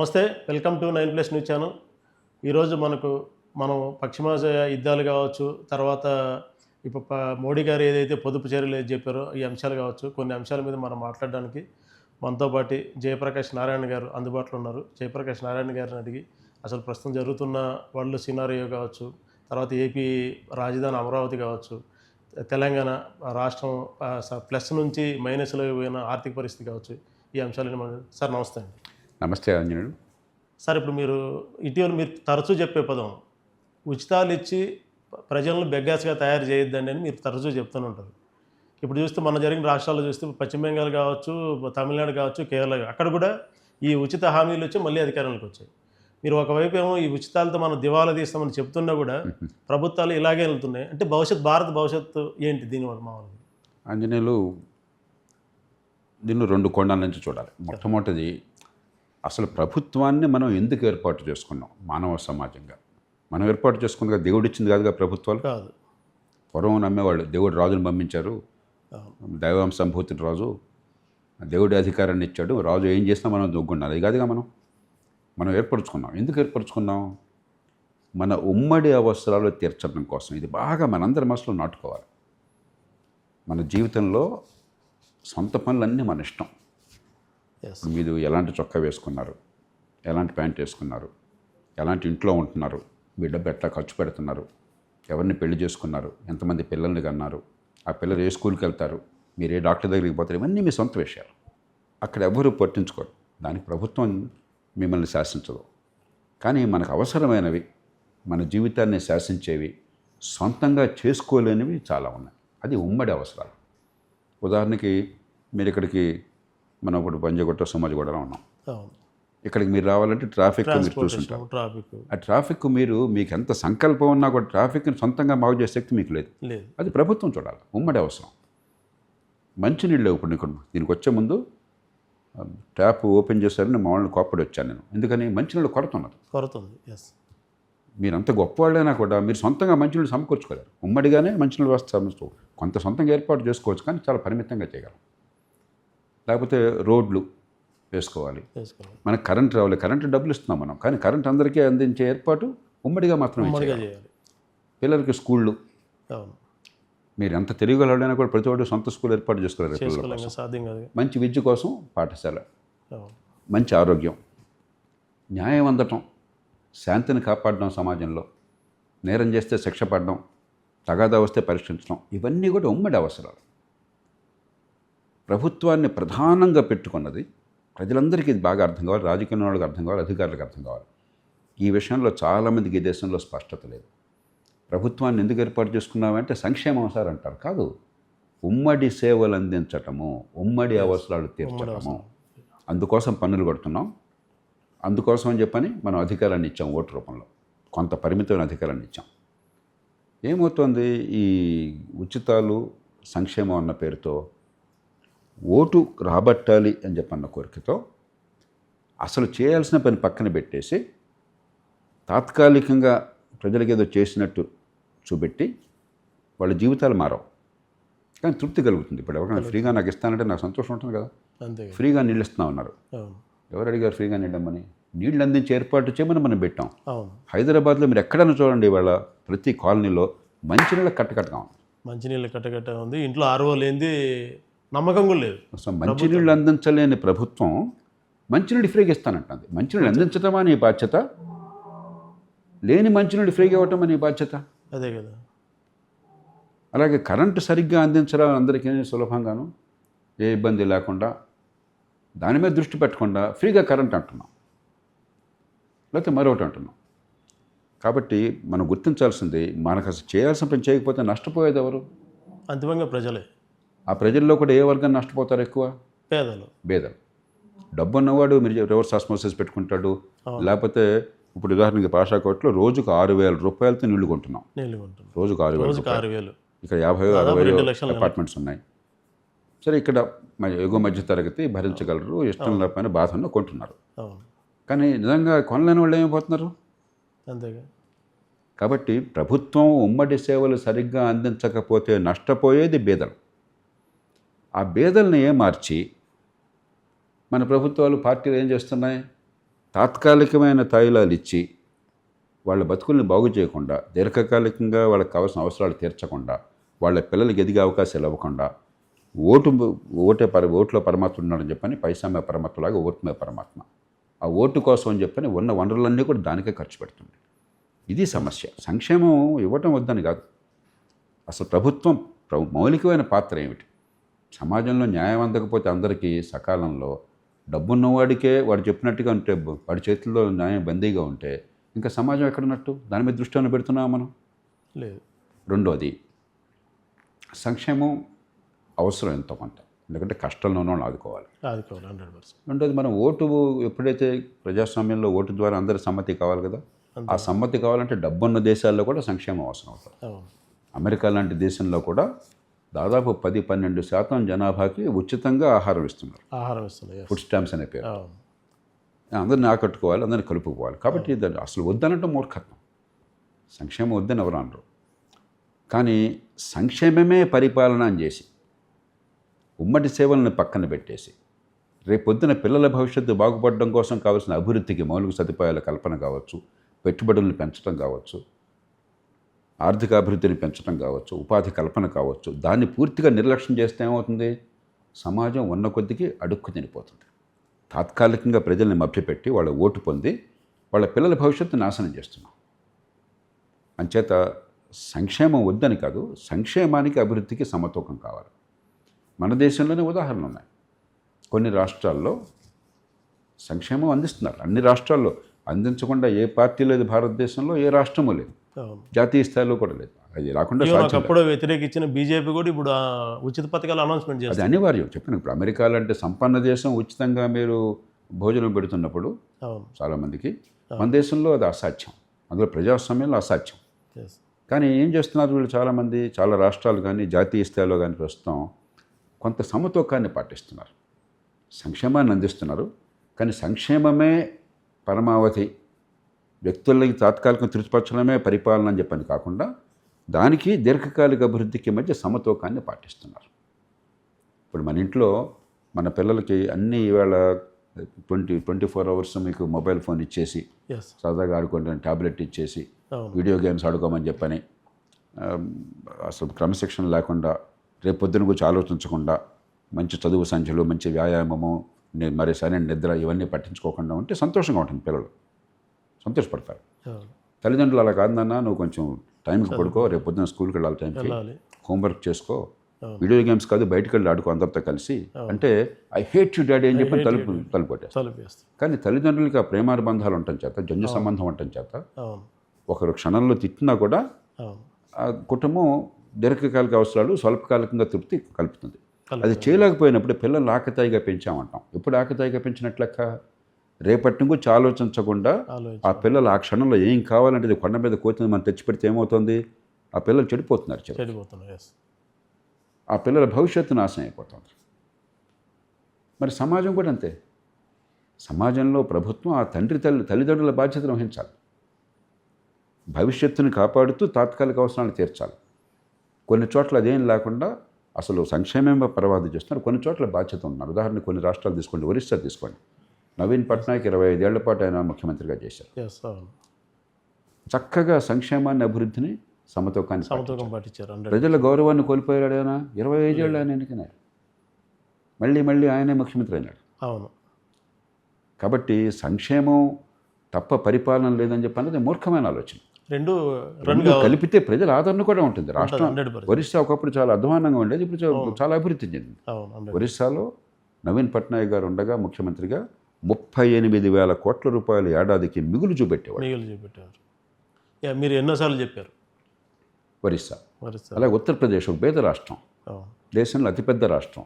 నమస్తే, welcome to 9+ news channel. ఈరోజు మనం పశ్చిమాసియా యుద్ధాలు కావచ్చు, తర్వాత ఇప్పుడు మోడీ గారు ఏదైతే పొదుపు చర్యలు చెప్పారో ఈ అంశాలు కావచ్చు, కొన్ని అంశాల మీద మనం మాట్లాడడానికి మనతో పాటు జయప్రకాష్ నారాయణ గారు అందుబాటులో ఉన్నారు. జయప్రకాష్ నారాయణ గారిని అడిగి అసలు ప్రస్తుతం జరుగుతున్న వరల్డ్ సినారియో కావచ్చు, తర్వాత ఏపీ రాజధాని అమరావతి కావచ్చు, తెలంగాణ రాష్ట్రం ప్లస్ నుంచి మైనస్లో పోయిన ఆర్థిక పరిస్థితి కావచ్చు, ఈ అంశాలను సార్ నమస్తే అండి. నమస్తే ఆంజనేయుడు. సార్, ఇప్పుడు ఇటీవల మీరు తరచూ చెప్పే పదం ఉచితాలు ఇచ్చి ప్రజలను బెగ్గాస్గా తయారు చేయొద్దండి అని మీరు తరచూ చెప్తూనే ఉంటారు. ఇప్పుడు చూస్తే మన జరిగిన రాష్ట్రాల్లో చూస్తే పశ్చిమ బెంగాల్ కావచ్చు, తమిళనాడు కావచ్చు, కేరళ అక్కడ కూడా ఈ ఉచిత హామీలు వచ్చి మళ్ళీ అధికారంలోకి వచ్చాయి. మీరు ఒకవైపు ఏమో ఈ ఉచితాలతో మనం దివాలా తీస్తామని చెప్తున్నా కూడా ప్రభుత్వాలు ఇలాగే వెళ్తున్నాయి. అంటే భారత భవిష్యత్తు ఏంటి దీనివల్ల మామూలుగా? ఆంజనేయులు, దీన్ని రెండు కోణాల నుంచి చూడాలి. మొట్టమొదటిది, అసలు ప్రభుత్వాన్ని మనం ఎందుకు ఏర్పాటు చేసుకున్నాం? మానవ సమాజంగా మనం ఏర్పాటు చేసుకుందిగా, దేవుడు ఇచ్చింది కాదుగా ప్రభుత్వాలు. కాదు, పూర్వం నమ్మేవాళ్ళు దేవుడు రాజును పంపించారు, దైవం సంభూతిని రాజు దేవుడి అధికారాన్ని ఇచ్చాడు, రాజు ఏం చేసినా మనం దొగ్గుండాలి. అది కాదుగా మనం ఏర్పరచుకున్నాం. ఎందుకు ఏర్పరచుకున్నాం? మన ఉమ్మడి అవసరాలు తీర్చడం కోసం. ఇది బాగా మనందరి మనసులో నాటుకోవాలి. మన జీవితంలో సొంత పనులన్నీ మన ఇష్టం. మీరు ఎలాంటి చొక్కా వేసుకున్నారు, ఎలాంటి ప్యాంట్ వేసుకున్నారు, ఎలాంటి ఇంట్లో ఉంటున్నారు, మీ డబ్బు ఎట్లా ఖర్చు పెడుతున్నారు, ఎవరిని పెళ్లి చేసుకున్నారు, ఎంతమంది పిల్లల్ని కన్నారు, ఆ పిల్లలు ఏ స్కూల్కి వెళ్తారు, మీరు ఏ డాక్టర్ దగ్గరికి పోతారు, ఇవన్నీ మీ సొంత విషయాలు. అక్కడ ఎవరు పట్టించుకోరు. దానికి ప్రభుత్వం మిమ్మల్ని శాసించదు. కానీ మనకు అవసరమైనవి, మన జీవితాన్ని శాసించేవి, సొంతంగా చేసుకోలేనివి చాలా ఉన్నాయి. అది ఉమ్మడి అవసరాలు. ఉదాహరణకి మీరు ఇక్కడికి మనం ఇప్పుడు పంజగుట్ట సమాజగూడలో ఉన్నాం. ఇక్కడికి మీరు రావాలంటే ట్రాఫిక్ మీరు చూస్తుంటారు. ఆ ట్రాఫిక్ మీకు ఎంత సంకల్పం ఉన్నా కూడా ట్రాఫిక్ని సొంతంగా బాగు చేసే శక్తి మీకు లేదు. అది ప్రభుత్వం చూడాలి. ఉమ్మడి అవసరం. మంచినీళ్ళు ఇప్పుడు దీనికి వచ్చే ముందు ట్యాప్ ఓపెన్ చేశారని మా వాళ్ళని కోప్పడి వచ్చాను నేను. ఎందుకని? మంచినీళ్ళు కొరత ఉంది. మీరు అంత గొప్పవాళ్ళైనా కూడా మీరు సొంతంగా మంచినీళ్ళు సమకూర్చుకోలేరు. ఉమ్మడిగానే మంచినీళ్ళు వ్యవస్థ కొంత సొంతంగా ఏర్పాటు చేసుకోవచ్చు, కానీ చాలా పరిమితంగా చేయగలం. లేకపోతే రోడ్లు వేసుకోవాలి. మనకు కరెంట్ రావాలి. కరెంటు డబ్బులు ఇస్తున్నాం మనం, కానీ కరెంట్ అందరికీ అందించే ఏర్పాటు ఉమ్మడిగా మాత్రమే చేయాలి. పిల్లలకి స్కూళ్ళు, మీరు ఎంత తెలియగలడైనా కూడా ప్రతి ఒక్కటి సొంత స్కూల్ ఏర్పాటు చేసుకోలేరు. మంచి విద్య కోసం పాఠశాల, మంచి ఆరోగ్యం, న్యాయం అందటం, శాంతిని కాపాడడం, సమాజంలో నేరం చేస్తే శిక్ష పడడం, తగాదా వస్తే పరీక్షించడం, ఇవన్నీ కూడా ఉమ్మడి అవసరాలు. ప్రభుత్వాన్ని ప్రధానంగా పెట్టుకున్నది ప్రజలందరికీ ఇది బాగా అర్థం కావాలి, రాజకీయ వాళ్ళకి అర్థం కావాలి, అధికారులకు అర్థం కావాలి. ఈ విషయంలో చాలామందికి ఈ దేశంలో స్పష్టత లేదు. ప్రభుత్వాన్ని ఎందుకు ఏర్పాటు చేసుకున్నామంటే సంక్షేమ అవసరాలు అంటారు. కాదు, ఉమ్మడి సేవలు అందించటము, ఉమ్మడి అవసరాలు తీర్చటము. అందుకోసం పన్నులు కడుతున్నాం. అందుకోసం అని చెప్పని మనం అధికారాన్ని ఇచ్చాం, ఓటు రూపంలో కొంత పరిమితమైన అధికారాన్ని ఇచ్చాం. ఏమవుతుంది? ఈ ఉచితాలు, సంక్షేమం అన్న పేరుతో ఓటు రాబట్టాలి అని చెప్పన్న కోరికతో అసలు చేయాల్సిన పని పక్కన పెట్టేసి తాత్కాలికంగా ప్రజలకు ఏదో చేసినట్టు చూపెట్టి వాళ్ళ జీవితాలు మారవు, కానీ తృప్తి కలుగుతుంది. ఇప్పుడు ఎవరైనా ఫ్రీగా నాకు ఇస్తానంటే నాకు సంతోషం ఉంటుంది కదా. ఫ్రీగా నీళ్ళు ఇస్తున్నా ఉన్నారు. ఎవరు అడిగారు ఫ్రీగా నీళ్ళమ్మని? నీళ్ళు అందించి ఏర్పాటు చేయమని మనం పెట్టాం. హైదరాబాద్లో మీరు ఎక్కడైనా చూడండి, ఇవాళ ప్రతి కాలనీలో మంచినీళ్ళ కట్టకట్టగా ఉంది. మంచినీళ్ళ కట్టకట్ట ఉంది. ఇంట్లో ఆర్ఓ లేనిది నమ్మకం కూడా లేదు. అసలు మంచినీళ్ళు అందించలేని ప్రభుత్వం మంచినీళ్ళు ఫ్రీగా ఇస్తానంటుంది. మంచినీళ్ళు అందించడం అనే బాధ్యత, లేని మంచినీళ్ళు ఫ్రీగా ఇవ్వటం అనే బాధ్యత. అదే కదా. అలాగే కరెంటు సరిగ్గా అందించడం అందరికీ సులభంగాను, ఏ ఇబ్బంది లేకుండా, దాని మీద దృష్టి పెట్టకుండా ఫ్రీగా కరెంట్ అంటున్నాం, లేకపోతే మరొకటి అంటున్నాం. కాబట్టి మనం గుర్తించాల్సింది, మనకు అసలు చేయాల్సిన పని చేయకపోతే నష్టపోయేది ఎవరు? అంతిమంగా ప్రజలే. ఆ ప్రజల్లో కూడా ఏ వర్గం నష్టపోతారు ఎక్కువ? బేదలు. డబ్బు ఉన్నవాడు మీరు రివర్స్ ఆస్మోసిస్ పెట్టుకుంటాడు. లేకపోతే ఇప్పుడు ఉదాహరణకి పాషాకోట్లో రోజుకు 6,000 రూపాయలతో నీళ్లు కొంటున్నాం. రోజుకు 6,000. ఇక్కడ 50,000 అపార్ట్మెంట్స్ ఉన్నాయి. సరే, ఇక్కడ ఎగువ మధ్య తరగతి భరించగలరు, ఇష్టం లేకపోయినా బాధ ఉన్న కొంటున్నారు. కానీ నిజంగా కొనలేని వాళ్ళు ఏమైపోతున్నారు? అంతేగా. కాబట్టి ప్రభుత్వం ఉమ్మడి సేవలు సరిగ్గా అందించకపోతే నష్టపోయేది బేదలు. ఆ బేదల్ని మార్చి మన ప్రభుత్వాలు, పార్టీలు ఏం చేస్తున్నాయి? తాత్కాలికమైన తాయిలాలు ఇచ్చి వాళ్ళ బతుకుల్ని బాగు చేయకుండా, దీర్ఘకాలికంగా వాళ్ళకి కావాల్సిన అవసరాలు తీర్చకుండా, వాళ్ళ పిల్లలకి ఎదిగే అవకాశాలు ఇవ్వకుండా, ఓట్లో పరమాత్మ ఉన్నాడని చెప్పని పైసామే పరమాత్మలాగా ఓటుమే పరమాత్మ. ఆ ఓటు కోసం అని చెప్పని ఉన్న వనరులన్నీ కూడా దానికే ఖర్చు పెడుతుంది. ఇది సమస్య. సంక్షేమం ఇవ్వటం వద్దని కాదు. అసలు ప్రభుత్వం మౌలికమైన పాత్ర ఏమిటి? సమాజంలో న్యాయం అందకపోతే అందరికీ సకాలంలో డబ్బున్నవాడికే వాడు చెప్పినట్టుగా ఉంటే, వాడి చేతుల్లో న్యాయం బందీగా ఉంటే ఇంకా సమాజం ఎక్కడున్నట్టు? దాని మీద దృష్టి ఏమైనా పెడుతున్నామా మనం? లేదు. రెండోది, సంక్షేమం అవసరం ఎంతో కొంత, ఎందుకంటే కష్టంలో ఉన్న వాళ్ళని ఆదుకోవాలి. 100%. రెండోది, మనం ఓటు ఎప్పుడైతే ప్రజాస్వామ్యంలో ఓటు ద్వారా అందరి సమ్మతి కావాలి కదా, ఆ సమ్మతి కావాలంటే డబ్బున్న దేశాల్లో కూడా సంక్షేమం అవసరం అవుతుంది. అవును. అమెరికా లాంటి దేశంలో కూడా దాదాపు 10-12% జనాభాకి ఉచితంగా ఆహారం ఇస్తున్నారు. ఆహారం ఇస్తుంది. ఫుడ్ స్టాంప్స్ అనే పేరు. అవును. అందరిని ఆకట్టుకోవాలి, అందరిని కలుపుకోవాలి. కాబట్టి ఇది అసలు వద్దనట్టు మూర్ఖత్వం. సంక్షేమం వద్దని ఎవరు అనరు. కానీ సంక్షేమమే పరిపాలన అని చేసి ఉమ్మడి సేవలను పక్కన పెట్టేసి రేపొద్దున పిల్లల భవిష్యత్తు బాగుపడడం కోసం కావాల్సిన అభివృద్ధికి మౌలిక సదుపాయాల కల్పన కావచ్చు, పెట్టుబడులను పెంచడం కావచ్చు, ఆర్థిక అభివృద్ధిని పెంచడం కావచ్చు, ఉపాధి కల్పన కావచ్చు, దాన్ని పూర్తిగా నిర్లక్ష్యం చేస్తే ఏమవుతుంది? సమాజం ఉన్న కొద్దికి అడుక్కు తినిపోతుంది. తాత్కాలికంగా ప్రజల్ని మభ్యపెట్టి వాళ్ళ ఓటు పొంది వాళ్ళ పిల్లల భవిష్యత్తు నాశనం చేస్తున్నాం. అంచేత సంక్షేమం వద్దని కాదు, సంక్షేమానికి అభివృద్ధికి సమతూకం కావాలి. మన దేశంలోనే ఉదాహరణలు ఉన్నాయి. కొన్ని రాష్ట్రాల్లో సంక్షేమం అందిస్తున్నారు. అన్ని రాష్ట్రాల్లో అందించకుండా ఏ పార్టీ లేదు భారతదేశంలో, ఏ రాష్ట్రమూ లేదు, జాతీయ స్థాయిలో కూడా లేదు. అది రాకుండా అప్పుడు వ్యతిరేకించిన బీజేపీ కూడా ఇప్పుడు ఉచిత పథకాలు అనౌన్స్మెంట్ చేస్తారు. అది అనివార్యం. చెప్పిన ఇప్పుడు అమెరికా లాంటి సంపన్న దేశం ఉచితంగా మీరు భోజనం పెడుతున్నప్పుడు చాలామందికి, మన దేశంలో అది అసాధ్యం. అందులో ప్రజాస్వామ్యంలో అసాధ్యం. కానీ ఏం చేస్తున్నారు వీళ్ళు? చాలామంది, చాలా రాష్ట్రాలు కానీ జాతీయ స్థాయిలో కానీ ప్రస్తుతం కొంత సమతూకాన్ని పాటిస్తున్నారు. సంక్షేమాన్ని అందిస్తున్నారు, కానీ సంక్షేమమే పరమావధి, వ్యక్తులకి తాత్కాలిక తృప్తిపరచడమే పరిపాలన అని చెప్పని కాకుండా దానికి దీర్ఘకాలిక అభివృద్ధికి మధ్య సమతూకాన్ని పాటిస్తున్నారు. ఇప్పుడు మన ఇంట్లో మన పిల్లలకి అన్నీ ఈవేళ 24 అవర్స్ మీకు మొబైల్ ఫోన్ ఇచ్చేసి సరదాగా ఆడుకుంటే ట్యాబ్లెట్ ఇచ్చేసి వీడియో గేమ్స్ ఆడుకోమని చెప్పని, అసలు క్రమశిక్షణ లేకుండా, రేపొద్దున గురించి ఆలోచించకుండా, మంచి చదువు సంఖ్యలు, మంచి వ్యాయామము, మరి సరైన నిద్ర ఇవన్నీ పట్టించుకోకుండా ఉంటే సంతోషంగా ఉంటుంది. పిల్లలు సంతోషపడతారు. తల్లిదండ్రులు అలా కాదన్నా, నువ్వు కొంచెం టైంకి పడుకో, రేపు పొద్దున్న స్కూల్కి వెళ్ళాలి, టైంకి హోంవర్క్ చేసుకో, వీడియో గేమ్స్ కాదు బయటకు వెళ్ళి ఆడుకో అందరితో కలిసి అంటే, ఐ హేట్ యూ డాడీ అని చెప్పి తలుపొట్టేస్తారు. కానీ తల్లిదండ్రులకి ఆ ప్రేమానుబంధాలు ఉండటం చేత, జన్యు సంబంధం ఉండటం చేత ఒకరు క్షణంలో తిట్టినా కూడా ఆ కుటుంబం దీర్ఘకాలిక అవసరాలు స్వల్పకాలికంగా తృప్తి కలుపుతుంది. అది చేయలేకపోయినప్పుడు పిల్లలు ఆకతాయిగా పెంచామంటాం. ఎప్పుడు ఆకతాయిగా పెంచినట్లెక్క? రేపటి గురించి ఆలోచించకుండా ఆ పిల్లలు ఆ క్షణంలో ఏం కావాలంటే కొండ మీద కోతిని మనం తెచ్చిపెడితే ఏమవుతుంది? ఆ పిల్లలు చెడిపోతున్నారు. ఆ పిల్లల భవిష్యత్తు నాశనం అయిపోతుంది. మరి సమాజం కూడా అంతే. సమాజంలో ప్రభుత్వం ఆ తల్లిదండ్రుల బాధ్యతను వహించాలి. భవిష్యత్తుని కాపాడుతూ తాత్కాలిక అవసరాలు తీర్చాలి. కొన్ని చోట్ల అదేం లేకుండా అసలు సంక్షేమమే పరవాదు చేస్తున్నారు. కొన్ని చోట్ల బాధ్యత ఉన్నారు. ఉదాహరణకు కొన్ని రాష్ట్రాలు తీసుకోండి, ఒరిస్సా తీసుకోండి. నవీన్ పట్నాయక్ 25 ఏళ్ల పాటు ఆయన ముఖ్యమంత్రిగా చేశారు. చక్కగా సంక్షేమాన్ని, అభివృద్ధిని సమతూకాన్ని పాటించారు. ప్రజల గౌరవాన్ని కోల్పోయాడు ఆయన. 25 ఏళ్ళు ఆయన ఎన్నికైనారు. మళ్ళీ ఆయనే ముఖ్యమంత్రి అయినాడు. అవును. కాబట్టి సంక్షేమం తప్ప పరిపాలన లేదని చెప్పి అన్నది మూర్ఖమైన ఆలోచన. రెండు కలిపితే ప్రజల ఆదరణ కూడా ఉంటుంది. రాష్ట్రం ఒరిస్సా ఒకప్పుడు చాలా అధ్వానంగా ఉండేది, ఇప్పుడు చాలా అభివృద్ధి చెందింది. ఒరిస్సాలో నవీన్ పట్నాయక్ గారు ఉండగా ముఖ్యమంత్రిగా 38,000 కోట్ల రూపాయలు ఏడాదికి మిగులు చూపెట్టేవారు. మీరు ఎన్నోసార్లు చెప్పారు. ఒరిస్సా. అలాగే ఉత్తరప్రదేశ్ ఒక పేద రాష్ట్రం, దేశంలో అతిపెద్ద రాష్ట్రం.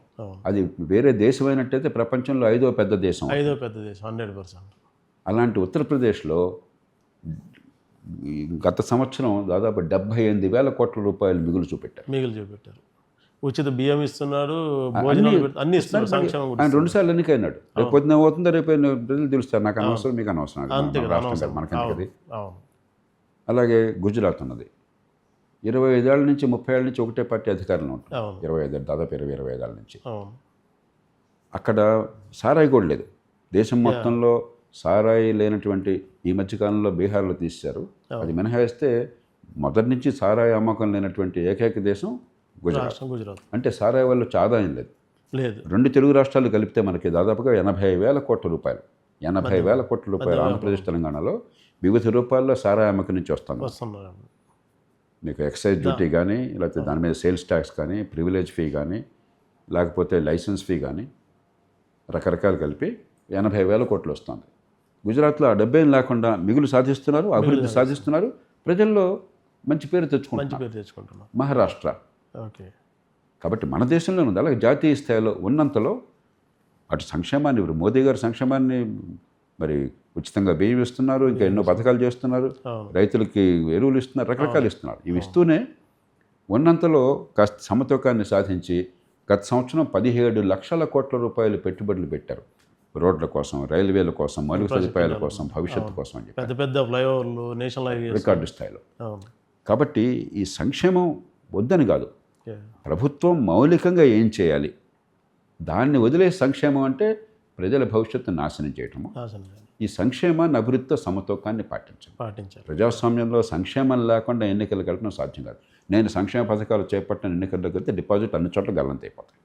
అది వేరే దేశం అయినట్టయితే ప్రపంచంలో 5వ పెద్ద దేశం. 100%. అలాంటి ఉత్తరప్రదేశ్లో గత సంవత్సరం దాదాపు 78,000 కోట్ల రూపాయలు మిగులు చూపెట్టారు. ఉచిత బియ్యం ఇస్తున్నాడు, అన్ని ఇస్తున్నారు. సంక్షేమం ఆయన 2 సార్లు ఎన్నికైనాడు. రేపు పొద్దున అవుతుందో రేపు ప్రజలు తెలుస్తారు. నాకు అనవసరం, మీకు అనవసరం, మనకెందుకది. అలాగే గుజరాత్ ఉన్నది. 25 ఏళ్ళ నుంచి 30 ఏళ్ళ నుంచి ఒకటే పార్టీ అధికారంలో ఉంటుంది. 25 దాదాపు 25 ఏళ్ళ నుంచి. అక్కడ సారాయి కూడా లేదు. దేశం మొత్తంలో సారాయి లేనటువంటి ఈ మధ్యకాలంలో బీహార్లో తీశారు. అది మినహాయిస్తే మొదటి నుంచి సారాయి అమ్మకం లేనటువంటి ఏకైక దేశం గుజరాత్. గుజరాత్ అంటే సారాయి వల్ల వచ్చే ఆదాయం లేదు. లేదు. 2 తెలుగు రాష్ట్రాలు కలిపితే మనకి దాదాపుగా 80,000 కోట్ల రూపాయలు, 80,000 కోట్ల రూపాయలు ఆంధ్రప్రదేశ్ తెలంగాణలో వివిధ రూపాల్లో సారాయి అమ్మకం నుంచి వస్తున్నారు. మీకు ఎక్సైజ్ డ్యూటీ కానీ, లేకపోతే దాని మీద సేల్స్ ట్యాక్స్ కానీ, ప్రివిలేజ్ ఫీ కానీ, లేకపోతే లైసెన్స్ ఫీ కానీ, రకరకాలు కలిపి 80,000 కోట్లు వస్తుంది. గుజరాత్లో ఆ డబ్బేం లేకుండా మిగులు సాధిస్తున్నారు, అభివృద్ధి సాధిస్తున్నారు, ప్రజల్లో మంచి పేరు తెచ్చుకుంటున్నారు. మహారాష్ట్ర. ఓకే. కాబట్టి మన దేశంలో ఉంది. అలాగే జాతీయ స్థాయిలో ఉన్నంతలో అటు సంక్షేమాన్ని, ఇప్పుడు మోదీ గారు సంక్షేమాన్ని మరి ఉచితంగా బియ్యం ఇస్తున్నారు, ఇంకా ఎన్నో పథకాలు చేస్తున్నారు, రైతులకి ఎరువులు ఇస్తున్నారు, రకరకాలు ఇస్తున్నారు. ఇవి ఇస్తూనే ఉన్నంతలో కాస్త సమతూకాన్ని సాధించి గత సంవత్సరం 17 లక్షల కోట్ల రూపాయలు పెట్టుబడులు పెట్టారు. రోడ్ల కోసం, రైల్వేల కోసం, మౌలిక సదుపాయాల కోసం, భవిష్యత్తు కోసం అని చెప్పి పెద్ద పెద్ద ఫ్లైఓవర్లు నేషనల్ హైవే రికార్డు స్థాయిలో. కాబట్టి ఈ సంక్షేమం వద్దని కాదు, ప్రభుత్వం మౌలికంగా ఏం చేయాలి, దాన్ని వదిలే సంక్షేమం అంటే ప్రజల భవిష్యత్తును నాశనం చేయటము. ఈ సంక్షేమాన్ని, అభివృద్ధితో సమతూకాన్ని పాటించాలి. ప్రజాస్వామ్యంలో సంక్షేమం లేకుండా ఎన్నికలు గెలపడం సాధ్యం కాదు. నేను సంక్షేమ పథకాలు చేపట్టిన ఎన్నికల్లోకి వెళ్తే డిపాజిట్ అన్ని చోట్ల గల్లంతైపోతాయి.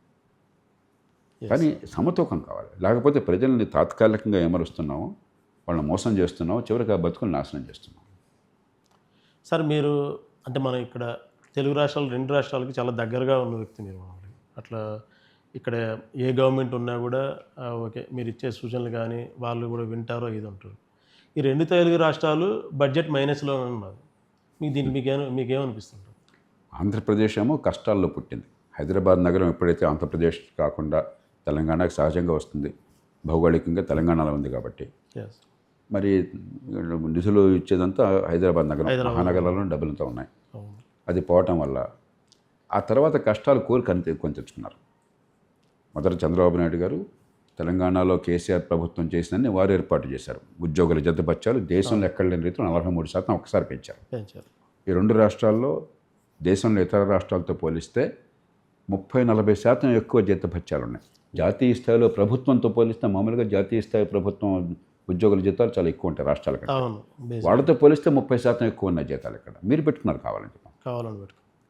కానీ సమతూకం కావాలి. లేకపోతే ప్రజల్ని తాత్కాలికంగా ఏమరుస్తున్నామో, వాళ్ళని మోసం చేస్తున్నామో, చివరికి ఆ బతుకులు నాశనం చేస్తున్నాం. సార్, మీరు అంటే మనం ఇక్కడ తెలుగు రాష్ట్రాలు, 2 రాష్ట్రాలకి చాలా దగ్గరగా ఉన్న వ్యక్తి మీరు. అట్లా ఇక్కడ ఏ గవర్నమెంట్ ఉన్నా కూడా ఓకే, మీరు ఇచ్చే సూచనలు కానీ వాళ్ళు కూడా వింటారో ఇది ఉంటారు. ఈ 2 తెలుగు రాష్ట్రాలు బడ్జెట్ మైనస్లో ఉన్నారు. మీకేమనిపిస్తుంది? ఆంధ్రప్రదేశ్ ఏమో కష్టాల్లో పుట్టింది. హైదరాబాద్ నగరం ఎప్పుడైతే ఆంధ్రప్రదేశ్ కాకుండా తెలంగాణకు సహజంగా వస్తుంది, భౌగోళికంగా తెలంగాణలో ఉంది కాబట్టి మరి నిధులు ఇచ్చేదంతా హైదరాబాద్ నగరం, మహానగరాల్లో డబ్బులంతా ఉన్నాయి. అది పోవటం వల్ల ఆ తర్వాత కష్టాలు కొని తెచ్చుకున్నారు. మొదట చంద్రబాబు నాయుడు గారు తెలంగాణలో కేసీఆర్ ప్రభుత్వం చేసిందని వారు ఏర్పాటు చేశారు. ఉద్యోగుల జతబత్యాలు దేశంలో ఎక్కడ లేని రీతిలో 43% ఒకసారి పెంచారు. ఈ 2 రాష్ట్రాల్లో దేశంలో ఇతర రాష్ట్రాలతో పోలిస్తే 30-40% ఎక్కువ జీతభత్యాలు ఉన్నాయి. జాతీయ స్థాయిలో ప్రభుత్వంతో పోలిస్తే మామూలుగా జాతీయ స్థాయి ప్రభుత్వం ఉద్యోగుల జీతాలు చాలా ఎక్కువ ఉంటాయి రాష్ట్రాల కంటే. వాళ్ళతో పోలిస్తే 30% ఎక్కువ ఉన్నాయి జీతాలు. ఇక్కడ మీరు పెట్టుకున్నారు కావాలని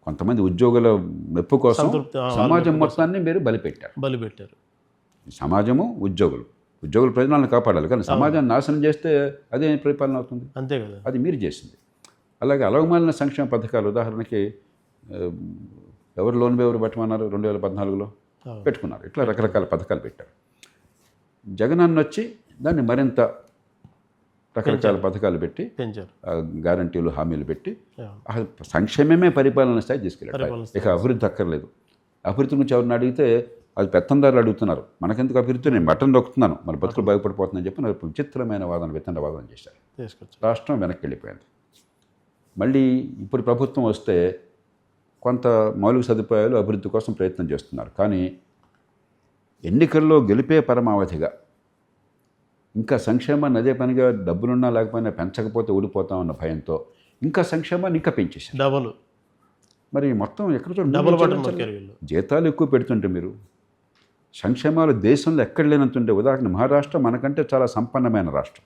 కొంతమంది ఉద్యోగుల మెప్పు కోసం సమాజం మొత్తాన్ని మీరు బలిపెట్టారు. సమాజము, ఉద్యోగుల ప్రయోజనాలను కాపాడాలి, కానీ సమాజాన్ని నాశనం చేస్తే అదే పరిపాలన అవుతుంది. అంతే కదా, అది మీరు చేసింది. అలాగే అలవమాలిన సంక్షేమ పథకాలు, ఉదాహరణకి ఎవరు లోన్ ఎవరు పెట్టమన్నారు 2014లో పెట్టుకున్నారు. ఇట్లా రకరకాల పథకాలు పెట్టారు. జగన్ అన్న వచ్చి దాన్ని మరింత రకరకాల పథకాలు పెట్టి గ్యారంటీలు, హామీలు పెట్టి సంక్షేమమే పరిపాలన స్థాయి తీసుకెళ్ళారు. ఇక అభివృద్ధి అక్కర్లేదు. అభివృద్ధి గురించి ఎవరిని అడిగితే అది పెత్తందారులు అడుగుతున్నారు, మనకెందుకు అభివృద్ధి, నేను బటన్ నొక్కుతున్నాను, మన బతుకులు బాగుపడిపోతుందని చెప్పి నాకు విచిత్రమైన వాదన చేశారు. రాష్ట్రం వెనక్కి వెళ్ళిపోయింది. మళ్ళీ ఇప్పుడు ప్రభుత్వం వస్తే కొంత మౌలిక సదుపాయాలు అభివృద్ధి కోసం ప్రయత్నం చేస్తున్నారు. కానీ ఎన్నికల్లో గెలిపే పరమావధిగా ఇంకా సంక్షేమాన్ని అదే పనిగా డబ్బులున్నా లేకపోయినా పెంచకపోతే ఊడిపోతామన్న భయంతో ఇంకా సంక్షేమాన్ని ఇంకా పెంచేసారు. డబుల్. మరి మొత్తం ఎక్కడ జీతాలు ఎక్కువ పెడుతుంటే మీరు సంక్షేమాలు దేశంలో ఎక్కడ లేనంతుంటే, ఉదాహరణ మహారాష్ట్ర మనకంటే చాలా సంపన్నమైన రాష్ట్రం.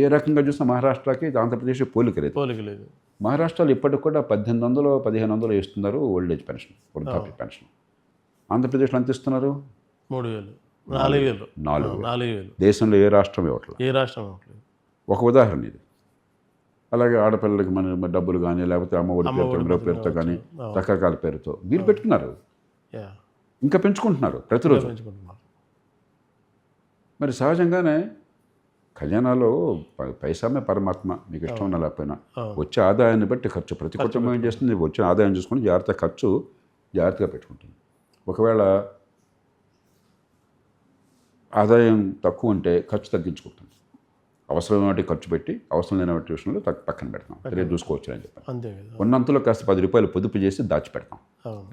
ఏ రకంగా చూసినా మహారాష్ట్రకి ఆంధ్రప్రదేశ్ పోలిక లేదు. మహారాష్ట్రలో ఇప్పటికి కూడా 1800-1500 ఇస్తున్నారు ఓల్డ్ ఏజ్ పెన్షన్, వృద్ధాప్య పెన్షన్. ఆంధ్రప్రదేశ్లో ఎంత ఇస్తున్నారు? 3,000-4,000. దేశంలో ఏ రాష్ట్రం ఇవ్వట్లేదు. ఒక ఉదాహరణ ఇది. అలాగే ఆడపిల్లలకి మన డబ్బులు కానీ, లేకపోతే అమ్మఒడి పేరుతో, మరో పేరుతో కానీ, రకరకాల పేరుతో మీరు పెట్టుకున్నారు, ఇంకా పెంచుకుంటున్నారు ప్రతిరోజు. మరి సహజంగానే ఖజానాలో పైసామే పరమాత్మ, మీకు ఇష్టం ఉన్నా లేకపోయినా వచ్చే ఆదాయాన్ని బట్టి ఖర్చు ప్రతి కుటుంబం ఏం చేస్తుంది, వచ్చే ఆదాయం చూసుకొని జాగ్రత్తగా పెట్టుకుంటుంది. ఒకవేళ ఆదాయం తక్కువ ఉంటే ఖర్చు తగ్గించుకుంటుంది. అవసరమైన వాటి ఖర్చు పెట్టి అవసరం లేని వాటి విషయంలో పక్కన పెడతాం, రేపు చూసుకోవచ్చు అని చెప్పాను. ఉన్నంతలో కాస్త 10 రూపాయలు పొదుపు చేసి దాచిపెడతాం,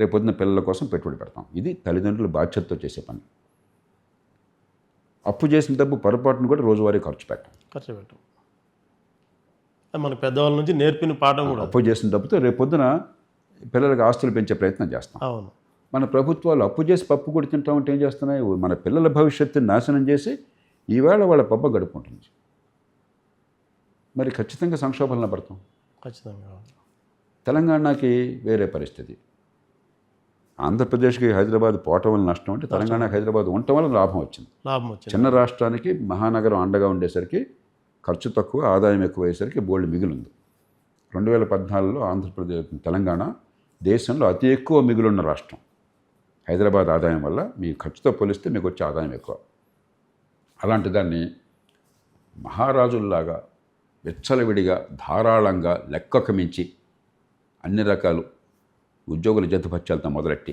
రేపు పొద్దున్న పిల్లల కోసం పెట్టుబడి పెడతాం. ఇది తల్లిదండ్రులు బాధ్యతతో చేసే పని. అప్పు చేసిన డబ్బు పొరపాటును కూడా రోజువారీ ఖర్చు పెట్టాం. మన పెద్దవాళ్ళ నుంచి నేర్పిన పాఠం కూడా. అప్పు చేసిన డబ్బుతో రేపు పొద్దున పిల్లలకు ఆస్తులు పెంచే ప్రయత్నం చేస్తాం. మన ప్రభుత్వాలు అప్పు చేసి పప్పు కూడా తింటామంటే ఏం చేస్తున్నాయి, మన పిల్లల భవిష్యత్తుని నాశనం చేసి ఈవేళ వాళ్ళ పబ్బ గడుపుకుంటుంది. మరి ఖచ్చితంగా సంక్షోభంలో పడతాం. ఖచ్చితంగా. తెలంగాణకి వేరే పరిస్థితి. ఆంధ్రప్రదేశ్కి హైదరాబాద్ పోవటం వల్ల నష్టం అంటే తెలంగాణకి హైదరాబాద్ ఉండటం వల్ల లాభం వచ్చింది. లాభం వచ్చింది. చిన్న రాష్ట్రానికి మహానగరం అండగా ఉండేసరికి ఖర్చు తక్కువ, ఆదాయం ఎక్కువ అయ్యేసరికి బోల్డ్ మిగిలింది. 2014లో ఆంధ్రప్రదేశ్ తెలంగాణ దేశంలో అతి ఎక్కువ మిగులున్న రాష్ట్రం. హైదరాబాద్ ఆదాయం వల్ల మీ ఖర్చుతో పోలిస్తే మీకు వచ్చే ఆదాయం ఎక్కువ. అలాంటి దాన్ని మహారాజుల్లాగా విచ్చలవిడిగా ధారాళంగా లెక్కకు మించి అన్ని రకాలు ఉద్యోగుల జతపత్యాలతో మొదలెట్టి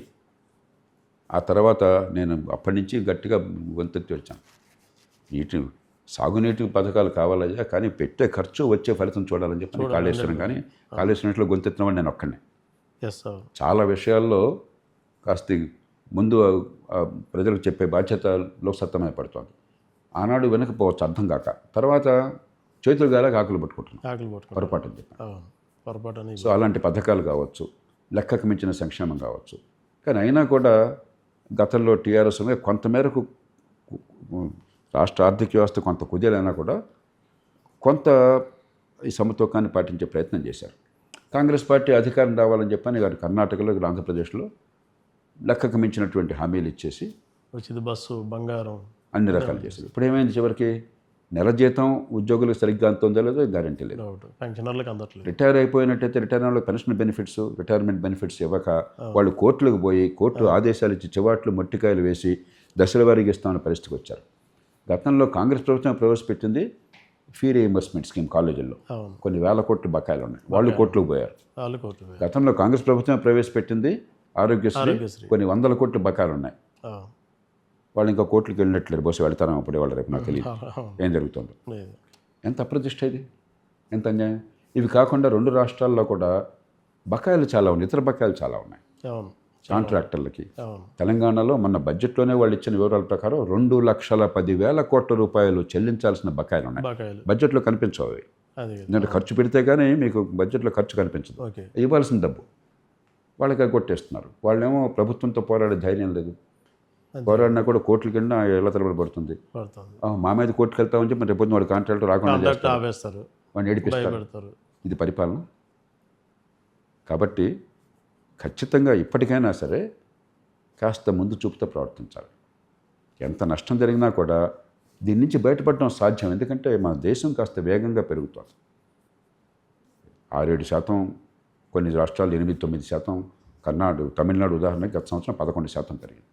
ఆ తర్వాత నేను అప్పటి నుంచి గట్టిగా గొంతెత్తి వచ్చాను. సాగునీటి పథకాలు కావాలయ్యా, కానీ పెట్టే ఖర్చు వచ్చే ఫలితం చూడాలని చెప్పి కాళేశ్వరం, కానీ కాళేశ్వరంలో గొంతెత్తిన వాడు నేను ఒక్కనే. చాలా విషయాల్లో కాస్త ముందు ప్రజలకు చెప్పే బాధ్యతలో సత్తమే పడుతుంది. ఆనాడు వెనకపోవచ్చు అర్థం కాక, తర్వాత చేతులు గాలకు ఆకులు పట్టుకుంటున్నాం పొరపాటు అని చెప్పి. సో అలాంటి పథకాలు కావచ్చు, లెక్కకు మించిన సంక్షేమం కావచ్చు. కానీ అయినా కూడా గతంలో టీఆర్ఎస్ కొంతమేరకు రాష్ట్ర ఆర్థిక వ్యవస్థ కొంత కుదేలైనా కూడా కొంత ఈ సమతూకాన్ని పాటించే ప్రయత్నం చేశారు. కాంగ్రెస్ పార్టీ అధికారం రావాలని చెప్పని గారు కర్ణాటకలో, ఆంధ్రప్రదేశ్లో లెక్కకు మించినటువంటి హామీలు ఇచ్చేసి ఉచిత బస్సు, బంగారం అన్ని రకాలు చేశారు. ఇప్పుడు ఏమైంది, చివరికి నెల జీతం ఉద్యోగులకు సరిగ్గా అంతుందో లేదో గ్యారంటీ లేదు. పెన్షనర్లకు అందట్లేదు. రిటైర్ అయిపోయినట్టయితే రిటైర్ వాళ్ళకి పెన్షన్ బెనిఫిట్స్, రిటైర్మెంట్ బెనిఫిట్స్ ఇవ్వక వాళ్ళు కోర్టులకు పోయి కోర్టు ఆదేశాలు ఇచ్చి చివాట్లు మొట్టికాయలు వేసి దశల వారీగా ఇస్తామన్న పరిస్థితికి వచ్చారు. గతంలో కాంగ్రెస్ ప్రభుత్వం ప్రవేశపెట్టింది ఫీ రీఇంబర్స్మెంట్ స్కీమ్. కాలేజీల్లో కొన్ని వేల కోట్ల బకాయిలు ఉన్నాయి, వాళ్ళు కోర్టులకు పోయారు. గతంలో కాంగ్రెస్ ప్రభుత్వం ప్రవేశపెట్టింది ఆరోగ్యశ్రీ, కొన్ని వందల కోట్ల బకాయిలు ఉన్నాయి, వాళ్ళు ఇంకా కోర్టులకు వెళ్ళినట్లేరు. బస్సు వెళ్తారా అప్పుడే వాళ్ళు, రేపు నాకు తెలియదు ఏం జరుగుతుందో. ఎంత అప్రతిష్ట ఇది, ఎంత అన్యాయం. ఇవి కాకుండా 2 రాష్ట్రాల్లో కూడా బకాయిలు చాలా ఉన్నాయి, ఇతర బకాయిలు చాలా ఉన్నాయి కాంట్రాక్టర్లకి. తెలంగాణలో మొన్న బడ్జెట్లోనే వాళ్ళు ఇచ్చిన వివరాల ప్రకారం 2,10,000 కోట్ల రూపాయలు చెల్లించాల్సిన బకాయిలు ఉన్నాయి. బడ్జెట్లో కనిపించవు అవి, ఎందుకంటే ఖర్చు పెడితే కానీ మీకు బడ్జెట్లో ఖర్చు కనిపించదు. ఇవ్వాల్సిన డబ్బు వాళ్ళకి కొట్టేస్తున్నారు. వాళ్ళేమో ప్రభుత్వంతో పోరాడే ధైర్యం లేదు. పోరాడినా కూడా కోర్టుల కింద ఎలా తరబడి పడుతుంది. మా మీద కోర్టుకు వెళ్తామని చెప్పి రేపు వాడు కాంట్రాక్టర్ రాకుండా వాడిని ఏడిపిస్తారు. ఇది పరిపాలన. కాబట్టి ఖచ్చితంగా ఇప్పటికైనా సరే కాస్త ముందు చూపుతో ప్రవర్తించాలి. ఎంత నష్టం జరిగినా కూడా దీని నుంచి బయటపడడం సాధ్యం. ఎందుకంటే మన దేశం కాస్త వేగంగా పెరుగుతుంది. 6-7%, కొన్ని రాష్ట్రాలు 8-9%, తమిళనాడు ఉదాహరణకి గత సంవత్సరం 11% పెరిగింది.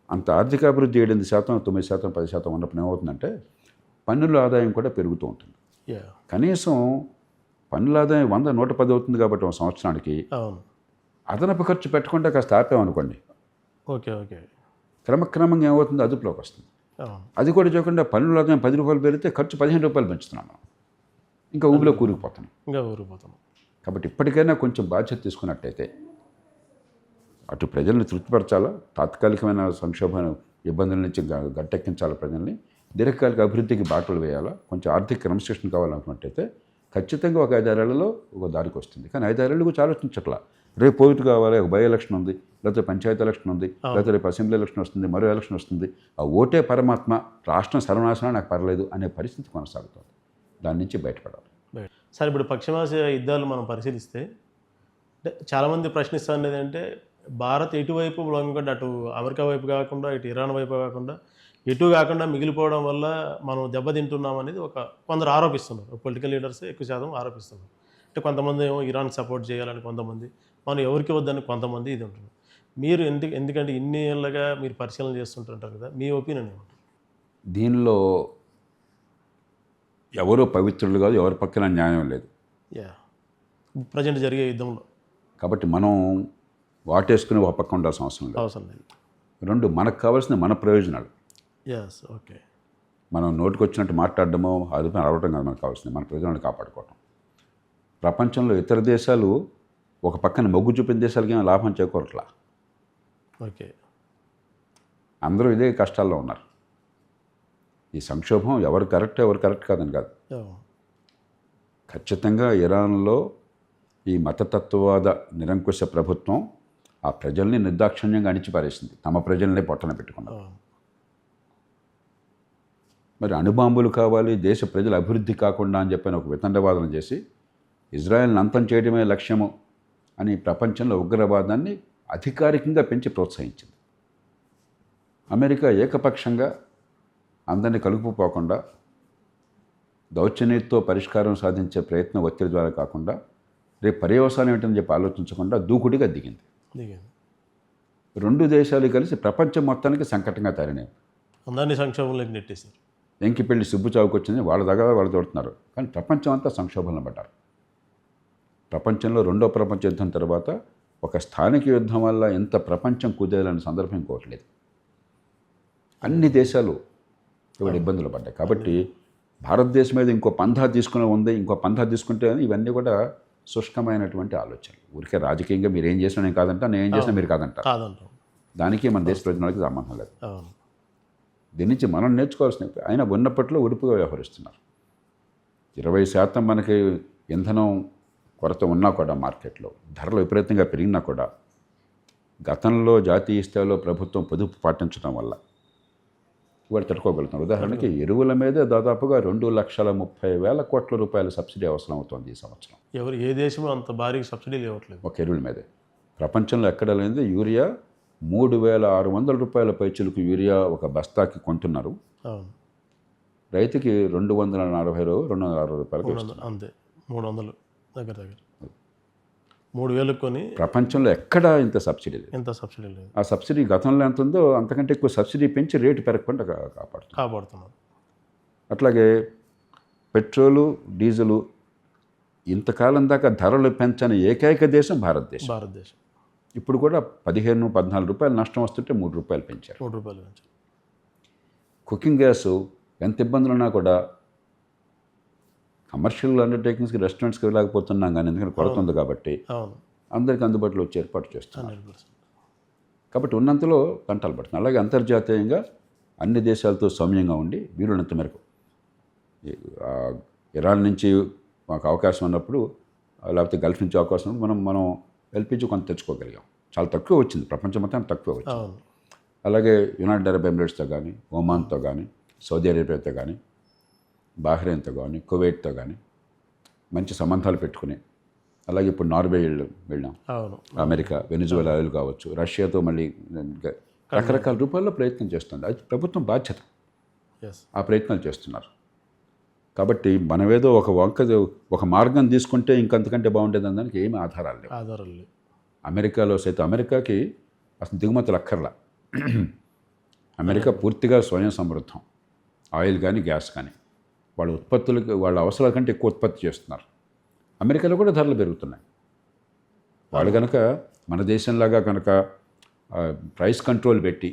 అంత ఆర్థికాభివృద్ధి 8%, 9%, 10% ఉన్నప్పుడు ఏమవుతుందంటే పన్నుల ఆదాయం కూడా పెరుగుతూ ఉంటుంది. కనీసం పన్నుల ఆదాయం 100-110 అవుతుంది కాబట్టి ఒక సంవత్సరానికి అదనపు ఖర్చు పెట్టకుండా కాస్త ఆపామనుకోండి, క్రమక్రమంగా ఏమవుతుంది, అదుపులోకి వస్తుంది. అది కూడా చేయకుండా పన్నుల ఆదాయం 10 రూపాయలు పెరిగితే ఖర్చు 15 రూపాయలు పెంచుతున్నాం మనం, ఇంకా ఊబిలో కూరుకుపోతున్నాం. కాబట్టి ఇప్పటికైనా కొంచెం బాధ్యత తీసుకున్నట్టయితే అటు ప్రజల్ని తృప్తిపరచాలా, తాత్కాలికమైన సంక్షోభ ఇబ్బందుల నుంచి గట్టెక్కించాలి ప్రజల్ని, దీర్ఘకాలిక అభివృద్ధికి బాటలు వేయాలా, కొంచెం ఆర్థిక క్రమశిక్షణ కావాలనుకున్నట్టయితే ఖచ్చితంగా ఒక 5-6 ఏళ్లలో ఒక దారికి వస్తుంది. కానీ 5-6 ఏళ్ళు గురించి ఆలోచించట్లా. రేపు పోయిట్ కావాలి, ఒక బై ఎలక్షన్ ఉంది, లేకపోతే పంచాయతీ ఎలక్షన్ ఉంది, లేకపోతే రేపు అసెంబ్లీ ఎలక్షన్ వస్తుంది, మరో ఎలక్షన్ వస్తుంది. ఆ ఓటే పరమాత్మ, రాష్ట్రం సర్వనాశనం నాకు పర్లేదు అనే పరిస్థితి కొనసాగుతుంది. దాని నుంచి బయటపడాలి. సార్, ఇప్పుడు పశ్చిమాసియా యుద్ధాలు మనం పరిశీలిస్తే అంటే చాలామంది ప్రశ్నిస్తున్నది అంటే భారత్ ఎటువైపు లొంగకుండా, అటు అమెరికా వైపు కాకుండా, ఇటు ఇరాన్ వైపు కాకుండా, ఎటు కాకుండా మిగిలిపోవడం వల్ల మనం దెబ్బతింటున్నాం అనేది కొందరు ఆరోపిస్తున్నారు. పొలిటికల్ లీడర్స్ ఎక్కువ శాతం ఆరోపిస్తున్నారు. అంటే కొంతమంది ఏమో ఇరాన్కి సపోర్ట్ చేయాలని, కొంతమంది మనం ఎవరికి వద్దని, కొంతమంది ఇది ఉంటుంది. మీరు ఎందుకంటే ఇన్ని ఏళ్ళగా మీరు పరిశీలన చేస్తుంటుంటారు కదా, మీ ఒపీనియన్ ఏమంటారు? దీనిలో ఎవరో పవిత్రులు కాదు, ఎవరి పక్కన న్యాయం లేదు. ప్రజెంట్ జరిగే యుద్ధంలో కాబట్టి మనం వాటేసుకుని ఒక పక్క ఉండాల్సిన అవసరం లేదు. 2, మనకు కావాల్సిన మన ప్రయోజనాలు. మనం నోటికి వచ్చినట్టు మాట్లాడడమో అరవటం కాదు మనకు కావాల్సింది, మన ప్రయోజనాలు కాపాడుకోవటం. ప్రపంచంలో ఇతర దేశాలు ఒక పక్కన మొగ్గు చూపిన దేశాలకి ఏమైనా లాభం చేకూరట్లా. అందరూ ఇదే కష్టాల్లో ఉన్నారు. ఈ సంక్షోభం ఎవరు కరెక్ట్ కాదని కాదు. ఖచ్చితంగా ఇరాన్లో ఈ మతతత్వవాద నిరంకుశ ప్రభుత్వం ఆ ప్రజల్ని నిర్దాక్షిణ్యంగా అణిచిపారేసింది. తమ ప్రజల్ని పొట్టన పెట్టుకున్నారు. మరి అణుబాంబులు కావాలి, దేశ ప్రజల అభివృద్ధి కాకుండా అని చెప్పని ఒక వితండవాదన చేసి ఇజ్రాయెల్ని అంతం చేయడమే లక్ష్యము అని ప్రపంచంలో ఉగ్రవాదాన్ని అధికారికంగా పెంచి ప్రోత్సహించింది. అమెరికా ఏకపక్షంగా అందరినీ కలుపుపోకుండా దౌర్జన్యంతో పరిష్కారం సాధించే ప్రయత్నం ఒత్తిడి ద్వారా కాకుండా రేపు పర్యవసానం ఏంటని చెప్పి ఆలోచించకుండా దూకుడిగా దిగింది. రెండు దేశాలు కలిసి ప్రపంచం మొత్తానికి సంకటంగా తయారైనాయి. అందరినీ సంక్షోభంలోకి నెట్టేశారు. ఎంకిపెళ్లి సుబ్బు చావుకు వచ్చింది, వాళ్ళ దగ్గర వాళ్ళు తోడుతున్నారు. కానీ ప్రపంచం అంతా సంక్షోభంలో పడ్డారు. ప్రపంచంలో రెండో ప్రపంచ యుద్ధం తర్వాత ఒక స్థానిక యుద్ధం వల్ల ఎంత ప్రపంచం కుదేయాలనే సందర్భం ఇంకోవట్లేదు. అన్ని దేశాలు ఇవాళ ఇబ్బందులు పడ్డాయి. కాబట్టి భారతదేశం మీద ఇంకో పంథా తీసుకునే ఉంది, ఇంకో పంథా తీసుకుంటే ఇవన్నీ కూడా శుష్కమైనటువంటి ఆలోచనలు. ఊరికే రాజకీయంగా మీరు ఏం చేసినా నేను కాదంటా, నేను ఏం చేసినా మీరు కాదంటారు. దానికి మన దేశ ప్రయోజనాలకి సంబంధం లేదు. దీని నుంచి మనం నేర్చుకోవాల్సిన ఆయన ఉన్నప్పట్లో ఉడుపుగా వ్యవహరిస్తున్నారు. 20% మనకి ఇంధనం కొరత ఉన్నా కూడా మార్కెట్లో ధరలు విపరీతంగా పెరిగినా కూడా గతంలో జాతీయ స్థాయిలో ప్రభుత్వం పొదుపు పాటించడం వల్ల వాళ్ళు తట్టుకోగలుగుతున్నారు. ఉదాహరణకి ఎరువుల మీదే దాదాపుగా 2,30,000 కోట్ల రూపాయల సబ్సిడీ అవసరం అవుతుంది ఈ సంవత్సరం. ఎవరు ఏ దేశంలో అంత భారీ సబ్సిడీలు ఇవ్వట్లేదు ఒక ఎరువుల మీదే. ప్రపంచంలో ఎక్కడ లేనిది యూరియా 3,600 రూపాయల పైచులకు యూరియా ఒక బస్తాకి కొంటున్నారు. రైతుకి 240 260 రూపాయలకి అంతే. 300 దగ్గర 3,000 కొని ప్రపంచంలో ఎక్కడ ఇంత సబ్సిడీ లేదు. ఎంత సబ్సిడీ లేదు. ఆ సబ్సిడీ గతంలో ఎంత ఉందో అంతకంటే ఎక్కువ సబ్సిడీ పెంచి రేటు పెరగకుండా కాపాడుతున్నారు. అట్లాగే పెట్రోలు డీజిలు ఇంతకాలం దాకా ధరలు పెంచని ఏకైక దేశం భారతదేశం. ఇప్పుడు కూడా 15-14 రూపాయలు నష్టం వస్తుంటే 3 రూపాయలు పెంచారు. 3 రూపాయలు పెంచారు. కుకింగ్ గ్యాసు ఎంత ఇబ్బందులు ఉన్నా కూడా కమర్షియల్ అండర్టేకింగ్స్కి రెస్టారెంట్స్కి వెళ్ళకపోతున్నాం, కానీ ఎందుకంటే కొరత ఉంది కాబట్టి అందరికీ అందుబాటులో వచ్చి ఏర్పాటు చేస్తున్నారు. కాబట్టి ఉన్నంతలో తంటాలు పడుతుంది. అలాగే అంతర్జాతీయంగా అన్ని దేశాలతో సౌమ్యంగా ఉండి వీలున్నంత మేరకు ఇరాన్ నుంచి మాకు అవకాశం ఉన్నప్పుడు, లేకపోతే గల్ఫ్ నుంచి అవకాశం ఉన్నప్పుడు మనం ఎల్పిజి కొంత తెచ్చుకోగలిగాం. చాలా తక్కువ వచ్చింది, ప్రపంచం మొత్తం తక్కువ వచ్చింది. అలాగే యునైటెడ్ అరబ్ ఎమిరేట్స్తో కానీ, ఒమాన్తో కానీ, సౌదీ అరేబియాతో కానీ, బహ్రెయిన్తో కానీ, కువైట్తో కానీ మంచి సంబంధాలు పెట్టుకుని, అలాగే ఇప్పుడు నార్వే వెళ్ళాం, అమెరికా, వెనిజువెలా కావచ్చు, రష్యాతో మళ్ళీ రకరకాల రూపాల్లో ప్రయత్నం చేస్తుంది. అది ప్రభుత్వం బాధ్యత. ఆ ప్రయత్నాలు చేస్తున్నారు. కాబట్టి మనమేదో ఒక మార్గం తీసుకుంటే ఇంకంతకంటే బాగుండేదని దానికి ఏమి ఆధారాలు లేవు. అమెరికాలో సైతం అమెరికాకి అసలు దిగుమతులు అక్కర్లా. అమెరికా పూర్తిగా స్వయం సమృద్ధం. ఆయిల్ కానీ గ్యాస్ కానీ వాళ్ళ ఉత్పత్తులకి, వాళ్ళ అవసరాల కంటే ఎక్కువ ఉత్పత్తి చేస్తున్నారు. అమెరికాలో కూడా ధరలు పెరుగుతున్నాయి. వాళ్ళు కనుక మన దేశంలాగా కనుక ప్రైస్ కంట్రోల్ పెట్టి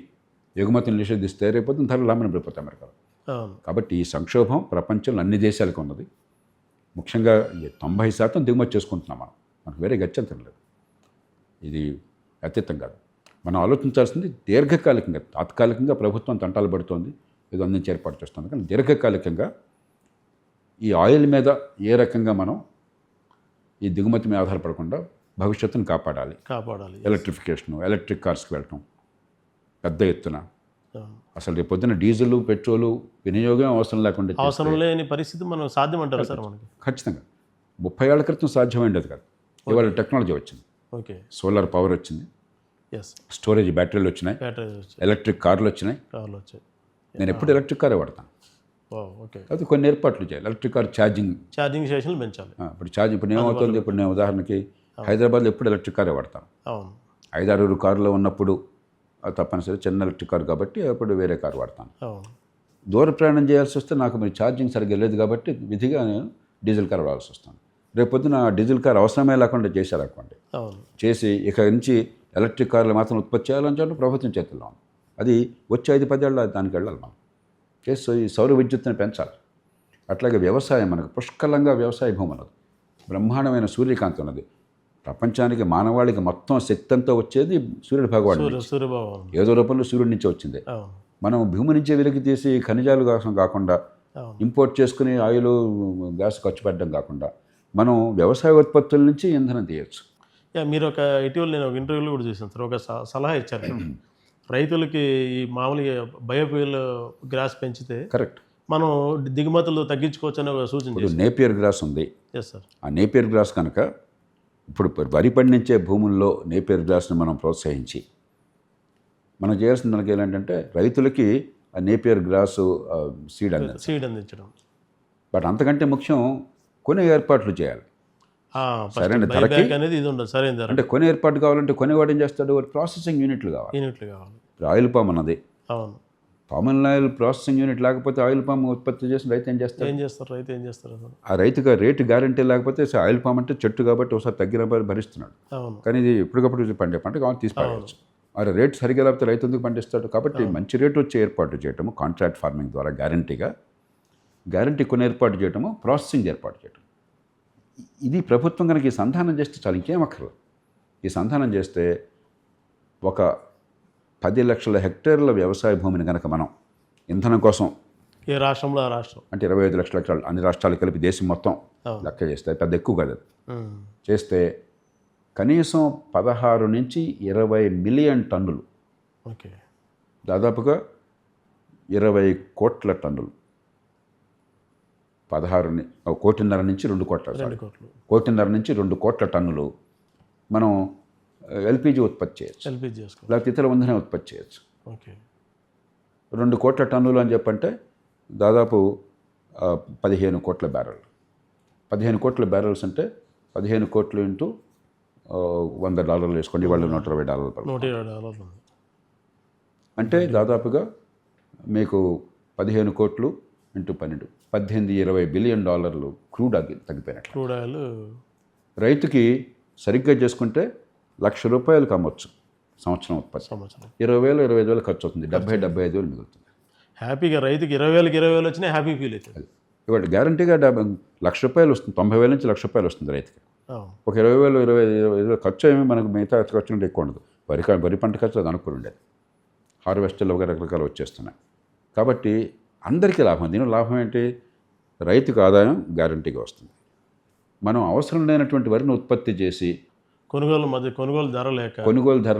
ఎగుమతులు నిషేధిస్తే రేపొద్దున ధరలు లాభం పడిపోతాయి అమెరికాలో. కాబట్టి ఈ సంక్షోభం ప్రపంచంలో అన్ని దేశాలకు ఉన్నది. ముఖ్యంగా 90% దిగుమతి చేసుకుంటున్నాం మనకు వేరే గత్యంతరం లేదు. ఇది అత్యుత్తం కాదు. మనం ఆలోచించాల్సింది దీర్ఘకాలికంగా. తాత్కాలికంగా ప్రభుత్వం తంటాలు పడుతోంది, ఇది అందించి ఏర్పాటు చేస్తుంది. కానీ దీర్ఘకాలికంగా ఈ ఆయిల్ మీద ఏ రకంగా మనం ఈ దిగుమతి మీద ఆధారపడకుండా భవిష్యత్తును కాపాడాలి. ఎలక్ట్రిఫికేషను, ఎలక్ట్రిక్ కార్స్కి వెళ్ళటం పెద్ద ఎత్తున. అసలు రేపు పొద్దున డీజిల్ పెట్రోలు వినియోగం అవసరం లేని పరిస్థితి మనం సాధ్యమంటారు సార్? మనకి ఖచ్చితంగా 30 ఏళ్ల క్రితం సాధ్యమైంది కాదు. ఇవాళ టెక్నాలజీ వచ్చింది. సోలార్ పవర్ వచ్చింది, స్టోరేజ్ బ్యాటరీలు వచ్చినాయి, ఎలక్ట్రిక్ కార్లు వచ్చినాయి. నేను ఎప్పుడు ఎలక్ట్రిక్ కారే వాడతాను. అది కొన్ని ఏర్పాట్లు చేయాలి. ఎలక్ట్రిక్ కార్ ఛార్జింగ్ స్టేషన్లు పెంచాలి. ఇప్పుడు ఏమవుతుంది, ఇప్పుడు నేను ఉదాహరణకి హైదరాబాద్లో ఎప్పుడు ఎలక్ట్రిక్ కారే వాడతాను. 5-6 కార్లో ఉన్నప్పుడు తప్పనిసరి చిన్న ఎలక్ట్రిక్ కార్ కాబట్టి అప్పుడు వేరే కారు వాడతాను. దూర ప్రయాణం చేయాల్సి వస్తే నాకు మరి ఛార్జింగ్ సరిగ్గా లేదు కాబట్టి విధిగా నేను డీజిల్ కార్ వాడాల్సి వస్తాను. రేపొద్దున డీజిల్ కార్ అవసరమే లేకుండా చేశారనుకోండి, చేసి ఇక నుంచి ఎలక్ట్రిక్ కార్లు మాత్రం ఉత్పత్తి చేయాలని చెప్పి ప్రభుత్వం చేతుల్లో ఉంది. అది వచ్చే 5-10 ఏళ్ళ దానికి వెళ్ళాలి మనం. చేసి ఈ సౌర విద్యుత్తుని పెంచాలి. అట్లాగే వ్యవసాయం, మనకు పుష్కలంగా వ్యవసాయ భూమి ఉన్నది, బ్రహ్మాండమైన సూర్యకాంతి ఉన్నది. ప్రపంచానికి మానవాళికి మొత్తం శక్తి అంతా వచ్చేది సూర్యుడు భగవానుడు. ఏదో రూపంలో సూర్యుడి నుంచి వచ్చింది. మనం భూమి నుంచే వెలికి తీసి ఖనిజాలు కోసం కాకుండా ఇంపోర్ట్ చేసుకుని ఆయిల్ గ్యాస్ ఖర్చు పెట్టడం కాకుండా మనం వ్యవసాయ ఉత్పత్తుల నుంచి ఇంధనం తీయచ్చు. మీరు ఇటీవల నేను ఒక ఇంటర్వ్యూలో కూడా చూసాను సార్, ఒక సలహా ఇచ్చారు రైతులకి. ఈ మామూలుగా బయోఫ్యూయల్ గ్యాస్ పెంచితే కరెక్ట్ మనం దిగుమతులు తగ్గించుకోవచ్చు అనే ఒక సూచన ఇప్పుడు చేశారు. నేపియర్ గ్రాస్ ఉంది. Yes sir. ఆ నేపియర్ గ్రాస్ కనుక ఇప్పుడు వరి పండించే భూముల్లో నేపియర్ గ్రాస్ని మనం ప్రోత్సహించి మనం చేయాల్సిన దానికి ఏంటంటే రైతులకి ఆ నేపియర్ గ్రాసు సీడ్ అందించాలి. సీడ్ అందించడం. బట్ అంతకంటే ముఖ్యం కొన్ని ఏర్పాట్లు చేయాలి. సరైన ఫస్ట్ ధరకి బైబ్యాక్ అనేది ఇది ఉండదు, సరైన ధర అంటే కొన్ని ఏర్పాటు కావాలంటే కొనేవాడు ఏం చేస్తాడు, ప్రాసెసింగ్ యూనిట్లు కావాలి. యూనిట్లు కావాలి. ఇప్పుడు ఆయిల్ పామ్ అన్నది, అవును. పామ్ ఆయిల్ ప్రాసెసింగ్ యూనిట్ లేకపోతే ఆయిల్ పామ్ ఉత్పత్తి చేసిన రైతు ఏం చేస్తాడు? ఏం చేస్తారు, రైతు ఏం చేస్తారు అసలు? ఆ రైతుగా రేటు గ్యారంటీ లేకపోతే ఆయిల్ పామ్ అంటే చెట్టు కాబట్టి ఒకసారి తగ్గిన భరిస్తున్నాడు. అవును. కానీ ఇది ఎప్పటికప్పుడు పండే పంట కావాలి తీసి పడవచ్చు. మరి రేటు సరిగా లేకపోతే రైతు ఎందుకు పండిస్తాడు? కాబట్టి మంచి రేటు వచ్చే ఏర్పాటు చేయటము కాంట్రాక్ట్ ఫార్మింగ్ ద్వారా గ్యారంటీ కొన్ని ఏర్పాటు చేయటము, ప్రాసెసింగ్ ఏర్పాటు చేయటం. ఇది ప్రభుత్వం కనుక ఈ సంధానం చేస్తే చాలు, ఇంకేం అక్కర్లేదు. ఈ సంధానం చేస్తే ఒక 10 లక్షల హెక్టేర్ల వ్యవసాయ భూమిని కనుక మనం ఇంధనం కోసం ఏ రాష్ట్రంలో ఆ రాష్ట్రం అంటే 25 లక్షల హెక్టార్లు అన్ని రాష్ట్రాలు కలిపి దేశం మొత్తం లెక్క చేస్తే పెద్ద ఎక్కువ కాదు అది. చేస్తే కనీసం 16 నుంచి 20 మిలియన్ టన్నులు, ఓకే, దాదాపుగా 20 కోట్ల టన్నులు, 1.5 నుంచి 2 కోట్ల, 2 కోట్లు 1.5 నుంచి 2 కోట్ల టన్నులు మనం ఎల్పిజి ఉత్పత్తి చేయొచ్చు, ఎల్పిజి చేసుకోవాలి. లేకపోతే ఇతర ఇంధనం ఉత్పత్తి చేయొచ్చు. ఓకే, 2 కోట్ల టన్నులు అని చెప్పంటే దాదాపు 15 కోట్ల బ్యారెల్. 15 కోట్ల బ్యారెల్స్ అంటే 15 కోట్లు ఇంటూ $100 వేసుకోండి, వాళ్ళు $120 $120 ఉంది. అంటే దాదాపుగా మీకు 15 కోట్లు ఇంటూ 12 18-20 బిలియన్ డాలర్లు క్రూడ్ తగ్గిపోయినట్లు. క్రూడ్ ఆయిల్ రైతుకి సరిగ్గా చేసుకుంటే ₹1,00,000 అమ్మొచ్చు సంవత్సరం ఉత్పత్తి. సంవత్సరం 20,000 25,000 ఖర్చు అవుతుంది, 70-75,000 మిగులుతుంది. హ్యాపీగా రైతుకి 20,000 వచ్చినా హ్యాపీ ఫీల్ అవుతుంది. ఇవాళ గ్యారంటీగా ₹1,00,000 వస్తుంది, ₹90,000 నుంచి ₹1,00,000 వస్తుంది రైతుకి. అవును. ఒక 20,000 25,000 ఖర్చు ఏమి మనకు మిగతా ఖర్చు నుండి ఎక్కువ ఉండదు. వరి పంట ఖర్చు అది అనుకుని ఉండేది. హార్వెస్టర్లు ఒక రకరకాలు వచ్చేస్తున్నాయి. కాబట్టి అందరికీ లాభం. దీని లాభం ఏంటి? రైతుకు ఆదాయం గ్యారంటీగా వస్తుంది. మనం అవసరం లేనటువంటి వరిని ఉత్పత్తి చేసి కొనుగోలు ధర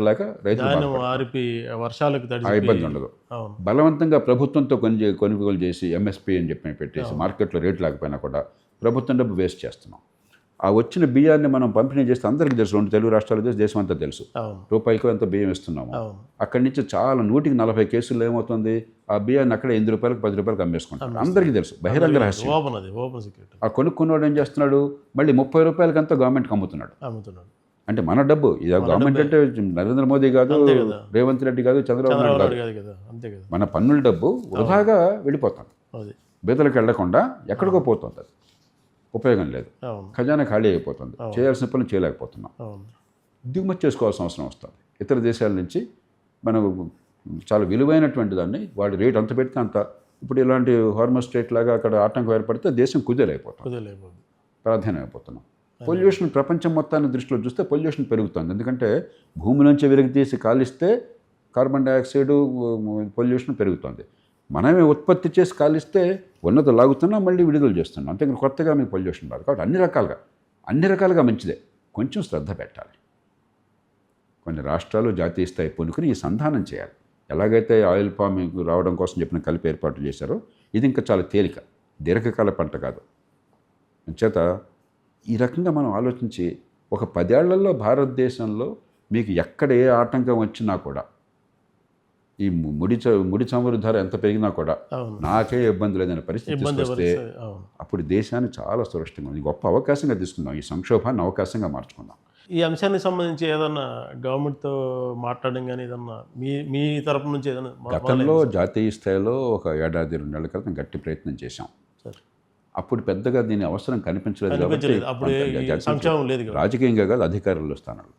లేక రైతు ధాన్యం ఆరిపి వర్షాలకు ఆ తడిసి ఇబ్బంది ఉండదు. అవును. బలవంతంగా ప్రభుత్వంతో కొనుగోలు చేసి ఎంఎస్పీ అని చెప్పి పెట్టేసి మార్కెట్లో రేటు లేకపోయినా కూడా ప్రభుత్వం డబ్బు వేస్ట్ చేస్తున్నాం. ఆ వచ్చిన బియ్యాన్ని మనం పంపిణీ చేస్తే అందరికీ తెలుసు, 2 తెలుగు రాష్ట్రాలు తెలుసు, దేశం అంతా తెలుసు. అవును. రూపాయికి ఎంత బియ్యం ఇస్తున్నాము. అవును. అక్కడి నుంచి చాలా 140 కేసుల్లో ఏమవుతుంది, ఆ బియ్యాన్ని అక్కడ ₹8 ₹10 అమ్మేసుకుంటారు. అందరికీ తెలుసు, బహిరంగ రహస్యం. Open secret. ఆ కొనుక్కున్నవాడు ఏం చేస్తున్నాడు, మళ్ళీ ₹30 గవర్నమెంట్కి అమ్ముతున్నాడు. అంటే మన డబ్బు ఇది. గవర్నమెంట్ అంటే నరేంద్ర మోదీ కాదు, రేవంత్ రెడ్డి కాదు, చంద్రబాబు నాయుడు కాదు. అంతే కదా. మన పన్నుల డబ్బు వృధాగా వెళ్ళిపోతుంది, అది బీదలకు వెళ్లకుండా ఎక్కడికో పోతుంది. అది ఉపయోగం లేదు, అవును. ఖజానా ఖాళీ అయిపోతుంది, చేయాల్సిన పనులు చేయలేకపోతున్నాం. అవును. దిగుమతి చేసుకోవాల్సిన అవసరం వస్తుంది. ఇతర దేశాల నుంచి మనం చాలా విలువైనటువంటి దాన్ని వాడి రేట్ అంత పెడితే అంత. ఇప్పుడు ఇలాంటి హార్మోస్ స్టేట్ లాగా అక్కడ ఆటంకం ఏర్పడితే దేశం కుదేలైపోతుంది, ప్రాధాన్యం అయిపోతున్నాం. పొల్యూషన్ ప్రపంచం మొత్తాన్ని దృష్టిలో చూస్తే పొల్యూషన్ పెరుగుతుంది. ఎందుకంటే భూమి నుంచి వెలికి తీసి కాలిస్తే కార్బన్ డైఆక్సైడ్ పొల్యూషన్ పెరుగుతుంది. మనమే ఉత్పత్తి చేసి కాలిస్తే ఉన్నత లాగుతున్నాం, మళ్ళీ విడుదల చేస్తున్నాం. అంతేకాని కొత్తగా మీకు పొల్యూషన్ రాదు. కాబట్టి అన్ని రకాలుగా మంచిదే, కొంచెం శ్రద్ధ పెట్టాలి. కొన్ని రాష్ట్రాలు జాతీయ స్థాయి పొనుకుని ఈ సంధానం చేయాలి. ఎలాగైతే ఆయిల్ పామింగ్ రావడం కోసం చెప్పిన కలిపి ఏర్పాటు చేశారో ఇది ఇంకా చాలా తేలిక, దీర్ఘకాల పంట కాదు. అంచేత ఈ రకంగా మనం ఆలోచించి ఒక 10 ఏళ్లలో భారతదేశంలో మీకు ఎక్కడ ఏ ఆటంకం వచ్చినా కూడా, ఈ ముడి చమురు ధర ఎంత పెరిగినా కూడా నాకే ఇబ్బంది లేదనే పరిస్థితి వస్తే అప్పుడు దేశాన్ని చాలా సురక్షితంగా ఉంది. గొప్ప అవకాశంగా తీసుకుందాం, ఈ సంక్షోభాన్ని అవకాశంగా మార్చుకుందాం. ఈ అంశానికి సంబంధించి ఏదన్నా గవర్నమెంట్తో మాట్లాడడం కానీ ఏదన్నా మీ తరపు నుంచి ఏదైనా? గతంలో జాతీయ స్థాయిలో ఒక 1-2 ఏళ్ల క్రితం గట్టి ప్రయత్నం చేశాం. అప్పుడు పెద్దగా దీని అవసరం కనిపించలేదు కాబట్టి రాజకీయంగా కాదు, అధికారుల స్థానాలు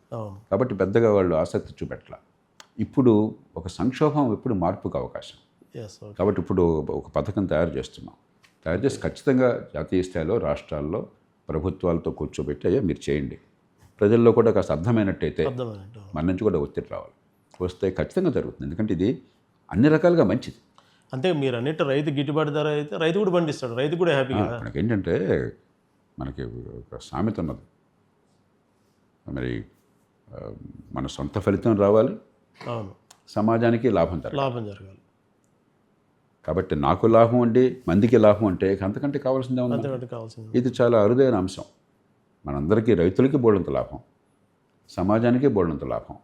కాబట్టి పెద్దగా వాళ్ళు ఆసక్తి చూపెట్టాల. ఇప్పుడు ఒక సంక్షోభం ఎప్పుడు మార్పుకు అవకాశం కాబట్టి ఇప్పుడు ఒక పథకం తయారు చేసి ఖచ్చితంగా జాతీయ స్థాయిలో రాష్ట్రాల్లో ప్రభుత్వాలతో కూర్చోబెట్టి అయ్యా మీరు చేయండి, ప్రజల్లో కూడా కాస్త అర్థమైనట్టయితే మన నుంచి కూడా ఒత్తిడి రావాలి, వస్తే ఖచ్చితంగా జరుగుతుంది. ఎందుకంటే ఇది అన్ని రకాలుగా మంచిది. అంతే మీరు అన్నిటి రైతు గిట్టుబాటు ధర అయితే రైతు కూడా పండిస్తాడు, రైతు కూడా హ్యాపీగా. మనకేంటంటే మనకి ఒక సామెత ఉన్నది, మరి మన సొంత ఫలితం రావాలి, అవును, సమాజానికి లాభం జరగాలి. కాబట్టి నాకు లాభం అండి, మందికి లాభం అంటే అంతకంటే కావాల్సిందే ఉంది. అంతకంటే కావాల్సింది ఇది చాలా అరుదైన అంశం. మనందరికీ రైతులకి బోళ్ళంత లాభం, సమాజానికి బోళ్ళంత లాభం,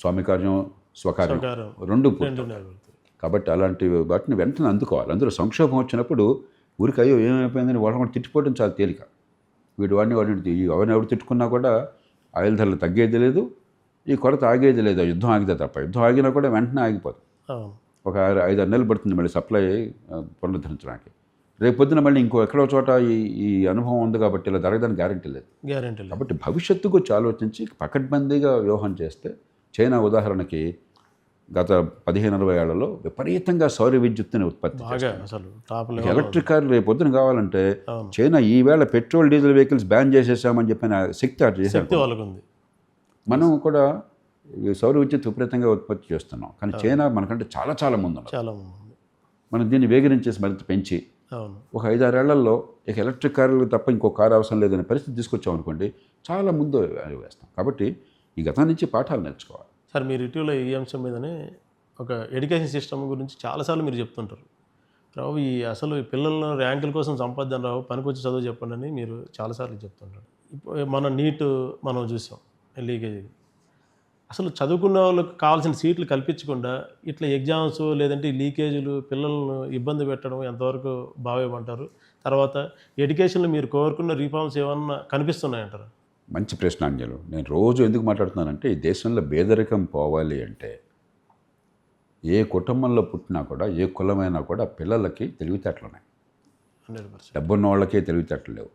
స్వామి కార్యం స్వకార్యం ప్రకారం రెండు పూర్తి. రెండు నెలలు. కాబట్టి అలాంటి వాటిని వెంటనే అందుకోవాలి. అందులో సంక్షోభం వచ్చినప్పుడు ఊరికి అయ్యో ఏమైపోయిందని వాళ్ళని కూడా తిట్టిపోవడం చాలా తేలిక. వాడిని ఎవరిని ఎవరు తిట్టుకున్నా కూడా ఆయిల్ ధరలు తగ్గేది లేదు, ఈ కొరత ఆగేది లేదు. యుద్ధం ఆగితే తప్ప. యుద్ధం ఆగినా కూడా వెంటనే ఆగిపోదు. అవును, ఒక 5-6 నెలలు పడుతుంది మళ్ళీ సప్లై పునరుద్ధరించడానికి. రేపు పొద్దున మళ్ళీ ఎక్కడో చోట ఈ అనుభవం ఉంది కాబట్టి ఇలా జరగడానికి గ్యారెంటీ లేదు. గ్యారెంటీ లేదు. కాబట్టి భవిష్యత్తు గురించి ఆలోచించి పకడ్బందీగా వ్యవహారం చేస్తే, చైనా ఉదాహరణకి గత 15-20 ఏళ్లలో విపరీతంగా సౌర విద్యుత్తుని ఉత్పత్తి బాగా అసలు టాప్ లెవెల్. ఎలక్ట్రిక్ కార్లు రేపు పొద్దున కావాలంటే అవును. చైనా ఈవేళ పెట్రోల్ డీజిల్ వెహికల్స్ బ్యాన్ చేసేసామని చెప్పిన శక్తి అటు చేశారు. శక్తి వాళ్ళకు ఉంది. మనం కూడా ఈ సౌర విద్యుత్ విపరీతంగా ఉత్పత్తి చేస్తున్నాం, కానీ చైనా మనకంటే చాలా చాలా ముందు ఉన్నారు. చాలా ఉంది. మనం దీన్ని వేగరించేసి మరింత పెంచి అవును, ఒక 5-6 ఏళ్లలో ఇక ఎలక్ట్రిక్ కార్లు తప్ప ఇంకో కారు అవసరం లేదనే పరిస్థితి తీసుకొచ్చాం అనుకోండి, చాలా ముందు వేస్తాం. కాబట్టి ఈ గతం నుంచి పాఠాలు నేర్చుకోవాలి. సార్ మీరు ఇటీవల ఈ అంశం మీదనే ఒక ఎడ్యుకేషన్ సిస్టమ్ గురించి చాలాసార్లు మీరు చెప్తుంటారు. రావు ఈ అసలు ఈ పిల్లలను ర్యాంకుల కోసం సంపాదన రావు, పనికొచ్చి చదువు చెప్పండి అని మీరు చాలాసార్లు చెప్తుంటారు. ఇప్పుడు మన నీట్ మనం చూసాం లీకేజ్. అసలు చదువుకున్న వాళ్ళకి కావాల్సిన సీట్లు కల్పించకుండా ఇట్లా ఎగ్జామ్స్ లేదంటే ఈ లీకేజీలు పిల్లలను ఇబ్బంది పెట్టడం ఎంతవరకు భావ్యమంటారు? తర్వాత ఎడ్యుకేషన్లో మీరు కోరుకున్న రిఫార్మ్స్ ఏమన్నా కనిపిస్తున్నాయంటారా? మంచి ప్రశ్న అంజలు. నేను రోజు ఎందుకు మాట్లాడుతున్నానంటే, ఈ దేశంలో పేదరికం పోవాలి అంటే ఏ కుటుంబంలో పుట్టినా కూడా, ఏ కులమైనా కూడా పిల్లలకి తెలివితేటలు ఉన్నాయి. 100%. డబ్బున్న వాళ్ళకే తెలివితేటలు లేవు.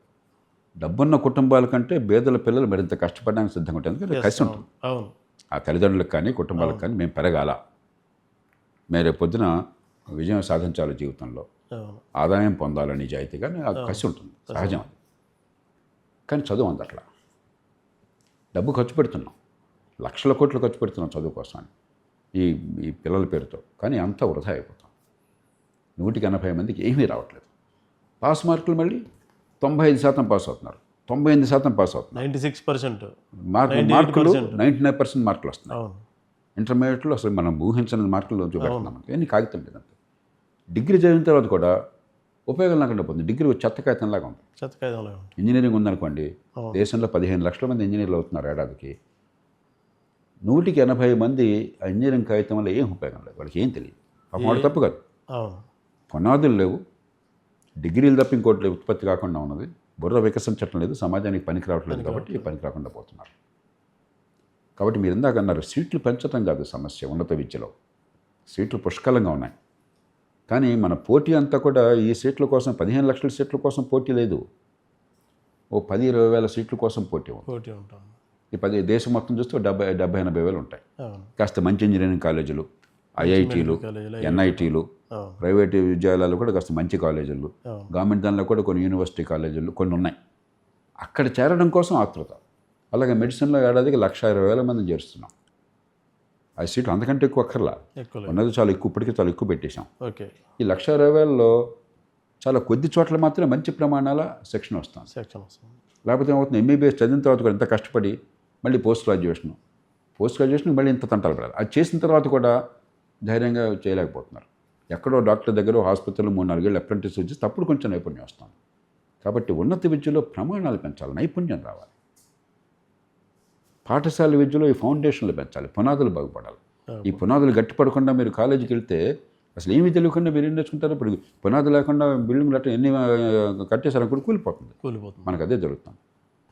డబ్బున్న కుటుంబాల కంటే పేదల పిల్లలు మరింత కష్టపడడానికి సిద్ధంగా ఉంటుంది. ఎందుకంటే కసి ఉంటుంది అవును, ఆ తల్లిదండ్రులకు కానీ కుటుంబాలకు కానీ. మేము పెరగాల, మేము రేపు పొద్దున విజయం సాధించాలి జీవితంలో, అవును, ఆదాయం పొందాలని నిజాయితీగా ఆ కసి ఉంటుంది, సహజం అది. కానీ చదువు అంత అట్లా. డబ్బు ఖర్చు పెడుతున్నాం, లక్షల కోట్లు ఖర్చు పెడుతున్నాం చదువు కోసం అని ఈ పిల్లల పేరుతో, కానీ అంతా వృధా అయిపోతాం. 180 మందికి ఏమీ రావట్లేదు. పాస్ మార్కులు మళ్ళీ 95% పాస్ అవుతున్నారు, 98% పాస్ అవుతున్నారు. 96%. మార్కులు 99% మార్కులు వస్తున్నాయి. అవును, ఇంటర్మీడియట్లో అసలు మనం ఊహించిన మార్కులు చూపెడుతున్నాం. ఎన్ని కాగితం లేదంటే. డిగ్రీ చదివిన తర్వాత కూడా ఉపయోగం లేకుండా పోతుంది. డిగ్రీ చెత్త కాగితంలాగా ఉంది. చెత్తకాయదంలో. ఇంజనీరింగ్ ఉందనుకోండి, దేశంలో 15 లక్షల మంది ఇంజనీర్లు అవుతున్నారు ఏడాదికి. 180 మంది ఆ ఇంజనీరింగ్ కాగితం వల్ల ఏం ఉపయోగం లేదు, వాళ్ళకి ఏం తెలియదు. వాడు తప్పు కాదు, అవును, పునాదులు లేవు, డిగ్రీలు తప్ప ఇంకోటి ఉత్పత్తి కాకుండా ఉన్నది, బుర్ర వికసించటం లేదు, సమాజానికి పనికి రావట్లేదు. కాబట్టి పనికి రాకుండా పోతున్నారు. కాబట్టి మీరు ఇందాక అన్నారు, సీట్లు పెంచడం కాదు సమస్య. ఉన్నత విద్యలో సీట్లు పుష్కలంగా ఉన్నాయి, కానీ మన పోటీ అంతా కూడా ఈ సీట్ల కోసం, 15 లక్షల సీట్ల కోసం పోటీ లేదు. ఓ 10-20 వేల సీట్ల కోసం పోటీ ఉంది. పోటీ ఉంటాం. ఈ దేశం మొత్తం చూస్తే 70-80 వేలు ఉంటాయి. అవును, కాస్త మంచి ఇంజనీరింగ్ కాలేజీలు, ఐఐటీలు, ఎన్ఐటీలు, అవును, ప్రైవేట్ విద్యాలయాలు కూడా కాస్త మంచి కాలేజీలు, అవును, గవర్నమెంట్ దానిలో కూడా కొన్ని యూనివర్సిటీ కాలేజీలు కొన్ని ఉన్నాయి. అక్కడ చేరడం కోసం ఆతృత. అలాగే మెడిసిన్లో ఏడాదికి 1,20,000 మందిని చేరుస్తున్నాం. ఆ సీట్లు అంతకంటే ఎక్కువ అక్కర్లా, ఎక్కువ. ఉన్నది చాలా ఎక్కువ, ఇప్పటికీ చాలా ఎక్కువ పెట్టేశాం. ఓకే. ఈ 1,20,000లో చాలా కొద్ది చోట్ల మాత్రమే మంచి ప్రమాణాల శిక్షణ వస్తుంది. సెక్షన్ వస్తుంది. లేకపోతే ఏమవుతుంది, ఎంబీబీఎస్ చదివిన తర్వాత కూడా ఇంత కష్టపడి మళ్ళీ పోస్ట్ గ్రాడ్యుయేషన్ మళ్ళీ ఇంత తంటాలు పడాలి. అది చేసిన తర్వాత కూడా ధైర్యంగా చేయలేకపోతున్నారు. ఎక్కడో డాక్టర్ దగ్గర హాస్పిటల్లో 3-4 ఏళ్ళు అప్రెంటిస్ వచ్చి అప్పుడు కొంచెం నైపుణ్యం వస్తుంది. కాబట్టి ఉన్నత విద్యలో ప్రమాణాలు పెంచాలి, నైపుణ్యం రావాలి. పాఠశాల విద్యలో ఈ ఫౌండేషన్లు పెంచాలి, పునాదులు బాగుపడాలి. ఈ పునాదులు గట్టిపడకుండా మీరు కాలేజీకి వెళ్తే అసలు ఏమీ తెలియకుండా మీరు ఏం నేర్చుకుంటారు? ఇప్పుడు పునాది లేకుండా బిల్డింగ్లు అట్లా ఎన్ని కట్టేసారనుకుంటే కూలిపోతుంది. మనకు అదే జరుగుతుంది.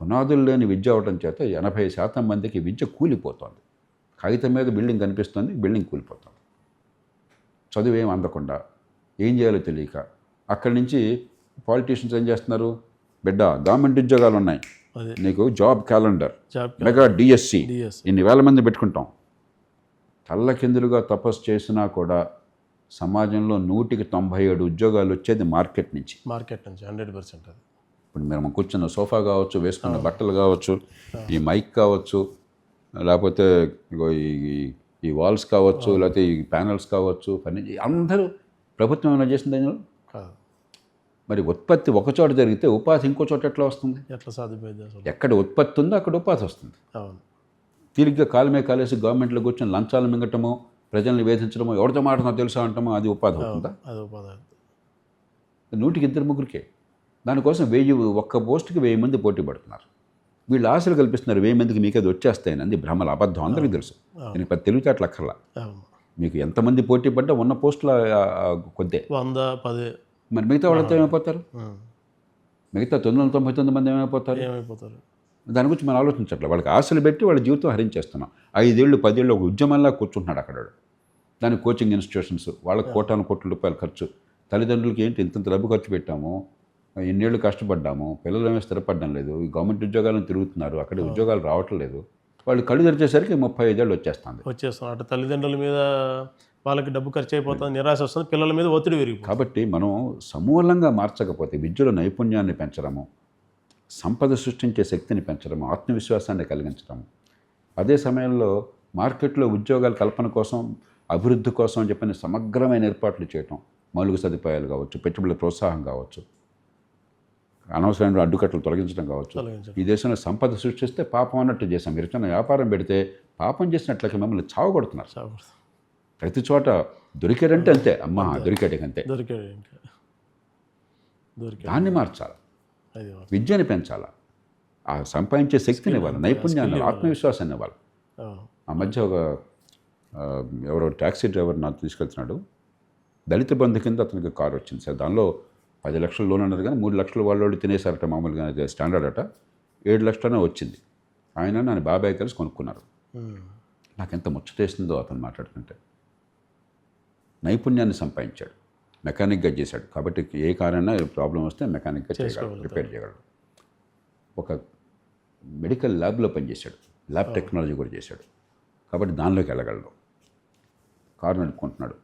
పునాదులు లేని విద్య అవడం చేత 80% మందికి విద్య కూలిపోతుంది. కాగితం మీద బిల్డింగ్ కనిపిస్తుంది, బిల్డింగ్ కూలిపోతుంది. చదువు ఏం అందకుండా ఏం చేయాలో తెలియక అక్కడి నుంచి పాలిటీషియన్స్ ఏం చేస్తున్నారు, బిడ్డ గవర్నమెంట్ ఉద్యోగాలు ఉన్నాయి, నీకు జాబ్ క్యాలెండర్, మెగా డిఎస్సి, ఇన్ని వేల మంది పెట్టుకుంటాం. తల్లకిందులుగా తపస్సు చేసినా కూడా సమాజంలో 197 ఉద్యోగాలు వచ్చేది మార్కెట్ నుంచి. 100%. ఇప్పుడు మేము కూర్చున్న సోఫా కావచ్చు, వేసుకున్న బట్టలు కావచ్చు, ఈ మైక్ కావచ్చు, లేకపోతే ఈ వాల్స్ కావచ్చు, లేకపోతే ఈ ప్యానల్స్ కావచ్చు, అందరూ ప్రభుత్వం ఏమైనా చేసింది. మరి ఉత్పత్తి ఒక చోట జరిగితే ఉపాధి ఇంకో చోట ఎట్లా వస్తుంది? ఎట్లా సాధ్యమైంది? ఎక్కడ ఉత్పత్తి ఉందో అక్కడ ఉపాధి వస్తుంది. తీరిగ్గా కాలమే కాలేసి గవర్నమెంట్లో కూర్చొని లంచాలు మింగటము, ప్రజల్ని వేధించడమో, ఎవరితో మాట్లాడుతున్నా తెలుసా అంటామో అది ఉపాధి అవుతుందా? అది ఉపాధి. 100కి 2 దానికోసం 1000 ఒక్క పోస్టుకి 1000 మంది పోటీ పడుతున్నారు. వీళ్ళు ఆశలు కల్పిస్తున్నారు 1000 మందికి మీకు అది వచ్చేస్తాయని. అది భ్రమల అబద్ధం, అందరికీ తెలుసు. దీనికి పెద్ద తెలివితేటలు అక్కర్లా. అవును. మీకు ఎంతమంది పోటీ పడ్డా ఉన్న పోస్టుల కొద్దే. 100, 10 మరి మిగతా వాళ్ళంతా ఏమైపోతారు? మిగతా 999 మంది ఏమైపోతారు? ఏమైపోతారు? దాని గురించి మనం ఆలోచించట్లేదు. వాళ్ళకి ఆశలు పెట్టి వాళ్ళ జీవితం హరించేస్తున్నాం. 5 ఏళ్ళు 10 ఏళ్ళు ఒక ఉద్యమంలా కూర్చుంటున్నాడు అక్కడ. దానికి కోచింగ్ ఇన్స్టిట్యూషన్స్, వాళ్ళకి కోట్ల రూపాయలు ఖర్చు. తల్లిదండ్రులకి ఏంటి ఇంత డబ్బు ఖర్చు పెట్టాము, ఎన్నేళ్ళు కష్టపడ్డాము, పిల్లలు ఏమీ స్థిరపడడం లేదు, ఈ గవర్నమెంట్ ఉద్యోగాలను తిరుగుతున్నారు, అక్కడ ఉద్యోగాలు రావట్లేదు. వాళ్ళు కళ్ళు తెరిచేసరికి 35 ఏళ్ళు వచ్చేస్తుంది. అటు తల్లిదండ్రుల మీద వాళ్ళకి డబ్బు ఖర్చు అయిపోతుంది, నిరాశ వస్తుంది, పిల్లల మీద ఒత్తిడి పెరిగిపోతుంది. కాబట్టి మనం సమూలంగా మార్చకపోతే విద్యలో నైపుణ్యాన్ని పెంచడము, సంపద సృష్టించే శక్తిని పెంచడము, ఆత్మవిశ్వాసాన్ని కలిగించడము, అదే సమయంలో మార్కెట్లో ఉద్యోగాల కల్పన కోసం, అభివృద్ధి కోసం అని చెప్పిన సమగ్రమైన ఏర్పాట్లు చేయటం, మౌలిక సదుపాయాలు కావచ్చు, పెట్టుబడుల ప్రోత్సాహం కావచ్చు, అనవసరమైన అడ్డుకట్టలు తొలగించడం కావచ్చు. ఈ దేశంలో సంపద సృష్టిస్తే పాపం అన్నట్టు చేశాం. మీరు చిన్న వ్యాపారం పెడితే పాపం చేసినట్లయితే మిమ్మల్ని చావగొడుతున్నారు. ప్రతి చోట దొరికాడంటే అంతే, అమ్మ దొరికాడికి అంతే. దాన్ని మార్చాలి, విద్యని పెంచాలి, ఆ సంపాదించే శక్తిని ఇవ్వాలి, నైపుణ్యాన్ని, ఆత్మవిశ్వాసాన్ని ఇవ్వాలి. ఆ మధ్య ఎవరో ట్యాక్సీ డ్రైవర్ నాకు తీసుకెళ్తున్నాడు. దళిత బంధు కింద అతనికి కారు వచ్చింది సార్. దానిలో 10 లక్షల లోన్ అన్నారు కానీ 3 లక్షలు వాళ్ళు తినేసారట. మామూలుగా స్టాండర్డ్ అట. 7 లక్షలనే వచ్చింది. ఆయన నన్ను బాబాయ్ కలిసి కొనుక్కున్నారు. నాకు ఎంత ముచ్చటేసిందో అతను మాట్లాడుతుంటే. నైపుణ్యాన్ని సంపాదించాడు, మెకానిక్గా చేశాడు. కాబట్టి ఏ కారైనా ప్రాబ్లం వస్తే మెకానిక్గా చేయగలడు, రిపేర్ చేయగలడు. ఒక మెడికల్ ల్యాబ్లో పనిచేశాడు, ల్యాబ్ టెక్నాలజీ కూడా చేశాడు. కాబట్టి దానిలోకి వెళ్ళగలడు. కారు నడుపుకుంటున్నాడు.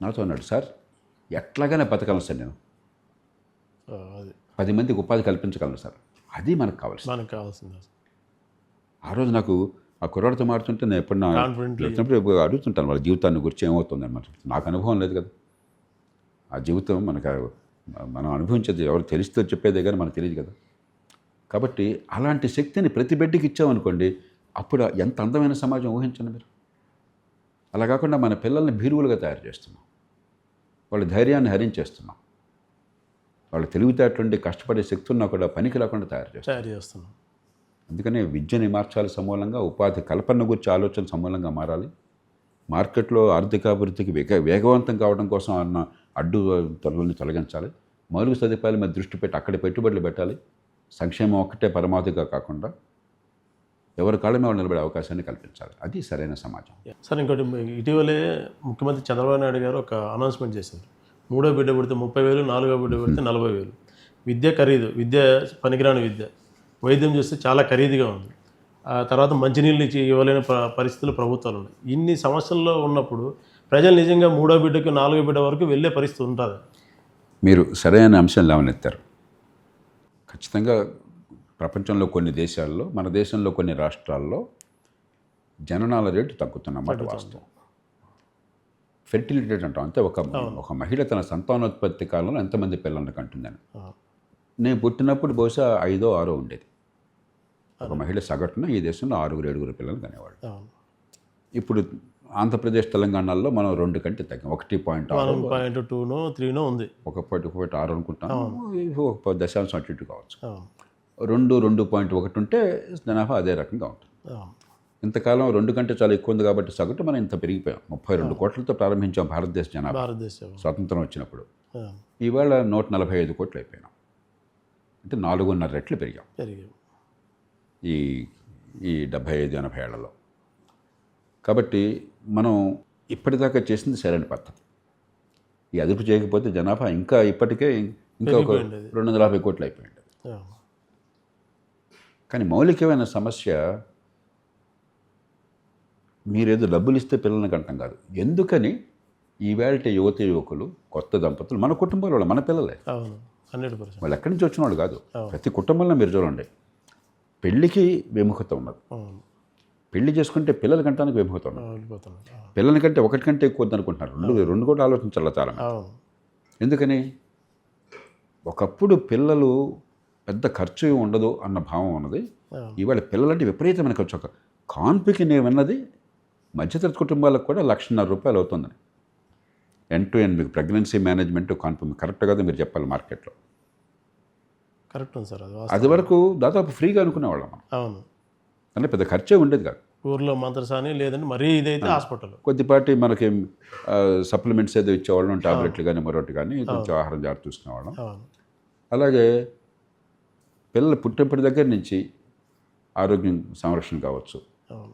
నాతో అన్నాడు, సార్ ఎట్లాగానే బతకలను సార్, నేను 10 మందికి ఉపాధి కల్పించగలను సార్. అది మనకు కావాల్సింది. ఆ రోజు నాకు ఆ కుర్రాడితో మారుతుంటే నేను ఎప్పుడు అడుగుతుంటాను వాళ్ళ జీవితాన్ని గురించి ఏమవుతుంది అనమాట. నాకు అనుభవం లేదు కదా. ఆ జీవితం మనం అనుభవించేది ఎవరు తెలిస్తే చెప్పేదే కానీ మనకు తెలియదు కదా. కాబట్టి అలాంటి శక్తిని ప్రతి బిడ్డకి ఇచ్చామనుకోండి, అప్పుడు ఎంత అందమైన సమాజం ఊహించండి మీరు. అలా కాకుండా మన పిల్లల్ని భీరువులుగా తయారు చేస్తున్నాం, వాళ్ళ ధైర్యాన్ని హరించేస్తున్నాం, వాళ్ళ తెలివితేటలుండి కష్టపడే శక్తి ఉన్నా కూడా పనికి రాకుండా తయారు చేస్తున్నాం. అందుకనే విద్యని మార్చాలి సమూలంగా, ఉపాధి కల్పన గురించి ఆలోచన సమూలంగా మారాలి. మార్కెట్లో ఆర్థికాభివృద్ధికి వేగవంతం కావడం కోసం అన్న అడ్డు తొలలని తొలగించాలి. మౌలిక సదుపాయాల మీద దృష్టి పెట్టి అక్కడ పెట్టుబడులు పెట్టాలి. సంక్షేమం ఒక్కటే పరమావధిగా కాకుండా ఎవరి కాళ్ళ మీద నిలబడే అవకాశాన్ని కల్పించాలి. అది సరైన సమాజం. సార్ ఇంకోటి, ఇటీవలే ముఖ్యమంత్రి చంద్రబాబు నాయుడు గారు ఒక అనౌన్స్మెంట్ చేశారు. 3వ బిడ్డ పుడితే 30,000, 4వ బిడ్డ పుడితే 40,000. విద్య ఖరీదు, విద్య పనికిరాని విద్య, వైద్యం చూస్తే చాలా ఖరీదుగా ఉంది. ఆ తర్వాత మంచినీళ్ళు ఇవ్వలేని పరిస్థితులు ప్రభుత్వాలు ఉన్నాయి. ఇన్ని సమస్యల్లో ఉన్నప్పుడు ప్రజలు నిజంగా 3వ బిడ్డకు 4వ బిడ్డ వరకు వెళ్ళే పరిస్థితి ఉంటుంది. మీరు సరైన అంశం లేవనెత్తారు. ఖచ్చితంగా ప్రపంచంలో కొన్ని దేశాల్లో, మన దేశంలో కొన్ని రాష్ట్రాల్లో జననాల రేటు తగ్గుతున్నమాట వాస్తవం. ఫెర్టిలిటీ అంటాం. అంటే ఒక మహిళ తన సంతానోత్పత్తి కాలంలో ఎంతమంది పిల్లల్ని కంటుందని. నేను పుట్టినప్పుడు బహుశా 5, 6 ఉండేది. ఒక మహిళ సగటున ఈ దేశంలో 6, 7 పిల్లలు కనేవాళ్ళు. ఇప్పుడు ఆంధ్రప్రదేశ్, తెలంగాణలో మనం 2 కంటే తగ్గాం. 1.2, 3 ఉంది. 1.6 అనుకుంటాను. ఒక దశాంశం అటు ఇటు కావచ్చు. 2.1 ఉంటే జనాభా అదే రకంగా ఉంటుంది. ఇంతకాలం 2 కంటే చాలా ఎక్కువ ఉంది కాబట్టి సగటు మనం ఇంత పెరిగిపోయాం. 32 కోట్లతో ప్రారంభించాం భారతదేశ జనాభా స్వాతంత్రం వచ్చినప్పుడు. ఇవాళ 145 కోట్లు అయిపోయినాం. అంటే 4.5 రెట్లు పెరిగాం ఈ 75-80 ఏళ్లలో. కాబట్టి మనం ఇప్పటిదాకా చేసింది సరైన పద్ధతి. ఈ అదుపు చేయకపోతే జనాభా ఇంకా ఇప్పటికే ఒక 250 కోట్లు అయిపోయింది. కానీ మౌలికమైన సమస్య మీరేదో డబ్బులు ఇస్తే పిల్లల్ని కంటాం కాదు. ఎందుకని ఈవేళ యువతి యువకులు, కొత్త దంపతులు మన కుటుంబంలో మన పిల్లలే, వాళ్ళు ఎక్కడి నుంచి వచ్చిన వాళ్ళు కాదు. ప్రతి కుటుంబంలో మీరు చూడండి, పెళ్ళికి విముఖత ఉన్నది. పెళ్లి చేసుకుంటే పిల్లల కంటానికి విముఖత ఉన్నది. పిల్లల కంటే ఒకటి కంటే ఎక్కువ వద్దనుకుంటున్నారు. రెండు కూడా ఆలోచించాలి చాలా. ఎందుకని ఒకప్పుడు పిల్లలు పెద్ద ఖర్చు ఉండదు అన్న భావం ఉన్నది. ఇవాళ పిల్లలంటే విపరీతమైన ఖర్చు. ఒక కాన్పుకి నేను విన్నది మధ్యతరగతి కుటుంబాలకు కూడా ₹1,50,000 అవుతుందని. ఎండ్ టు ఎండ్ మీకు ప్రెగ్నెన్సీ మేనేజ్మెంట్ కాన్ఫర్మ్ కరెక్ట్ కదా మీరు చెప్పాలి మార్కెట్లో. కరెక్ట్ ఉంది సార్, అది అది వరకు దాదాపు ఫ్రీగా అనుకునేవాళ్ళం మనం. అవును. అంటే పెద్ద ఖర్చే ఉండేది కాదు. ఊర్లో మంత్రసాని లేదంటే మరీ ఇదైతే హాస్పిటల్. కొద్దిపాటి మనకి సప్లిమెంట్స్ ఏదో ఇచ్చేవాళ్ళం, టాబ్లెట్లు కానీ మరొకటి కానీ, కొంచెం ఆహారం జాగ్రత్త చూసుకునేవాళ్ళం. అవును. అలాగే పిల్లలు పుట్టినప్పటి దగ్గర నుంచి ఆరోగ్యం సంరక్షణ కావచ్చు, అవును.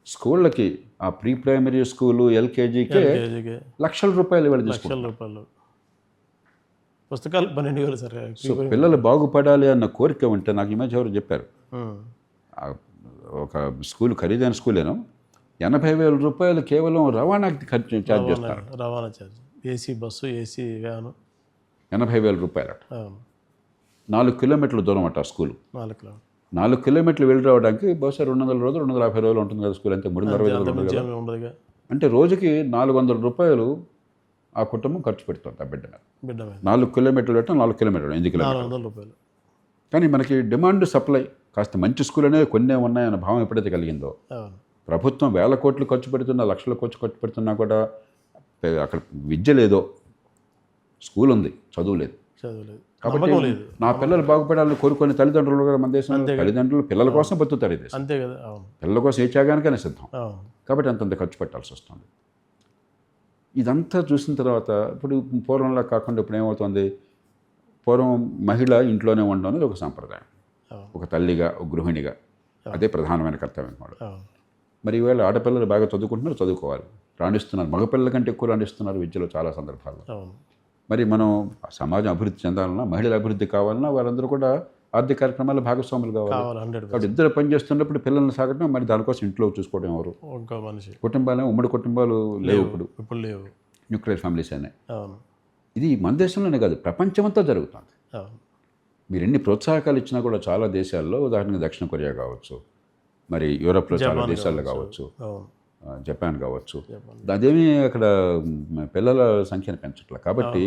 స్కూళ్ళకి ఆ ప్రీ ప్రైమరీ స్కూలు ఎల్కేజీకే కేజీకి ₹1,00,000 ఇవాళ తీసుకుంటాం. ₹1,00,000. పుస్తకాలు 12,000 సార్. సో పిల్లలు బాగుపడాలి అన్న కోరిక ఉంటే, నాకు ఈ మధ్య ఎవరు చెప్పారు, ఒక స్కూల్ ఖరీదైన స్కూలేను ₹80,000 కేవలం రవాణాకి ఖర్చు ఛార్జ్ చేస్తారు. రవాణా charge, AC bus, AC van. ₹80,000 అట. అవును. 4 కిలోమీటర్ల దూరం అట ఆ స్కూలు. 4 కిలోమీటర్లు. 4 కిలోమీటర్లు వెళ్ళి రావడానికి బహుశా ₹200, ₹250 ఉంటుంది కదా స్కూల్, అంతే. ₹360 ఉండదుగా. అంటే రోజుకి ₹400 ఆ కుటుంబం ఖర్చు పెడుతుంది ఆ బిడ్డ మీద. బిడ్డ మీద 4 కిలోమీటర్లు పెట్టడం, 4 కిలోమీటర్లు 8 కిలోమీటర్లు. ₹400. కానీ మనకి డిమాండ్ సప్లై కాస్త మంచి స్కూల్ అనేవి కొన్నే ఉన్నాయన్న భావం ఎప్పుడైతే కలిగిందో, అవును. ప్రభుత్వం వేల కోట్లు ఖర్చు పెడుతున్నా, లక్షల కోట్లు ఖర్చు పెడుతున్నా కూడా అక్కడ విద్య లేదో, స్కూల్ ఉంది, చదువు లేదు. చదువులేదు, కాబట్టి నమ్మకం లేదు. నా పిల్లలు బాగుపడాలని కోరుకునే తల్లిదండ్రులు కూడా మన దేశంలో తల్లిదండ్రులు పిల్లల కోసం బతుకుతారు. ఈ దేశం అంతే కదా. అవును. పిల్లల కోసం ఏ త్యాగానికైనా సిద్ధం. అవును. కాబట్టి అంతంత ఖర్చు పెట్టాల్సి వస్తుంది. ఇదంతా చూసిన తర్వాత ఇప్పుడు పూర్వంలా కాకుండా ఇప్పుడు ఏమవుతుంది, పూర్వం మహిళ ఇంట్లోనే ఉండడం అనేది ఒక సాంప్రదాయం. అవును. ఒక తల్లిగా, ఒక గృహిణిగా అదే ప్రధానమైన కర్తవ్యం కూడా. అవును. మరి ఈవేళ ఆడపిల్లలు బాగా చదువుకుంటున్నారు, చదువుకోవాలి, రాణిస్తున్నారు, మగపిల్లల కంటే ఎక్కువ రాణిస్తున్నారు విద్యలో చాలా సందర్భాల్లో. అవును. మరి మనం సమాజం అభివృద్ధి చెందాలన్నా, మహిళల అభివృద్ధి కావాలన్నా వారందరూ కూడా ఆర్థిక కార్యక్రమాల్లో భాగస్వాములు కావాలి. 100%. కాబట్టి ఇద్దరు పని చేస్తున్నప్పుడు పిల్లల్ని సాగడం, మరి దానికోసం ఇంట్లో చూసుకోవడం ఎవరు? ఇంకో మనిషి. కుటుంబాలు, ఉమ్మడి కుటుంబాలు లేవు ఇప్పుడు లేవు. న్యూక్లియర్ ఫ్యామిలీస్ అనే. అవును. ఇది మన దేశంలోనే కాదు, ప్రపంచమంతా జరుగుతుంది. అవును. మీరు ఎన్ని ప్రోత్సాహకాలు ఇచ్చినా కూడా చాలా దేశాల్లో, ఉదాహరణకు దక్షిణ కొరియా కావచ్చు, మరి యూరోప్లో చాలా దేశాల్లో కావచ్చు, అవును. జపాన్ కావచ్చు, అదేమీ అక్కడ పిల్లల సంఖ్యను పెంచట్లేదు. కాబట్టి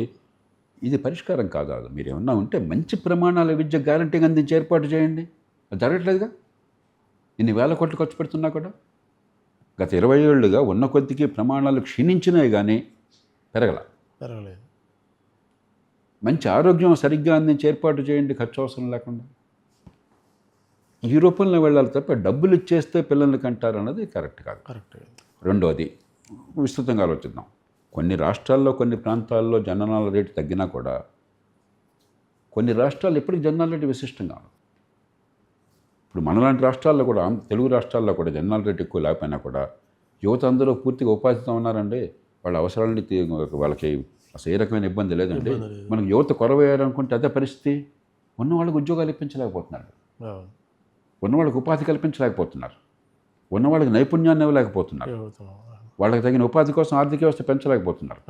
ఇది పరిష్కారం కాదు. మీరు ఏమన్నా ఉంటే మంచి ప్రమాణాల విద్య గ్యారంటీగా అందించి ఏర్పాటు చేయండి. అది జరగట్లేదుగా. ఇన్ని వేల కోట్లు ఖర్చు పెడుతున్నా కూడా గత 20 ఏళ్ళుగా ఉన్న కొద్దికి ప్రమాణాలు క్షీణించినాయి కానీ పెరగలేదు. మంచి ఆరోగ్యం సరిగ్గా అందించి ఏర్పాటు చేయండి, ఖర్చు అవసరం లేకుండా. ఈ రూపంలో వెళ్ళాలి తప్ప డబ్బులు ఇచ్చేస్తే పిల్లల్ని కంటారు అన్నది కరెక్ట్ కాదు. రెండోది, విస్తృతంగా ఆలోచిద్దాం. కొన్ని రాష్ట్రాల్లో, కొన్ని ప్రాంతాల్లో జననాల రేటు తగ్గినా కూడా కొన్ని రాష్ట్రాలు ఇప్పటికి జననాల రేటు విశిష్టంగా ఉంది. ఇప్పుడు మనలాంటి రాష్ట్రాల్లో కూడా, తెలుగు రాష్ట్రాల్లో కూడా జననాల రేటు ఎక్కువ లేకపోయినా కూడా యువత అందరూ పూర్తిగా ఉపాధితో ఉన్నారండి. వాళ్ళ అవసరాలని వాళ్ళకి అసలు ఏ రకమైన ఇబ్బంది లేదండి. మనకు యువత కొరవయ్యారనుకుంటే అదే పరిస్థితి. ఉన్న వాళ్ళకి ఉద్యోగాలు ఇప్పించలేకపోతున్నారు, ఉన్న వాళ్ళకి ఉపాధి కల్పించలేకపోతున్నారు, ఉన్న వాళ్ళకి నైపుణ్యాన్ని ఇవ్వలేకపోతున్నారు, వాళ్ళకి తగిన ఉపాధి కోసం ఆర్థిక వ్యవస్థ పెంచలేకపోతున్నారు.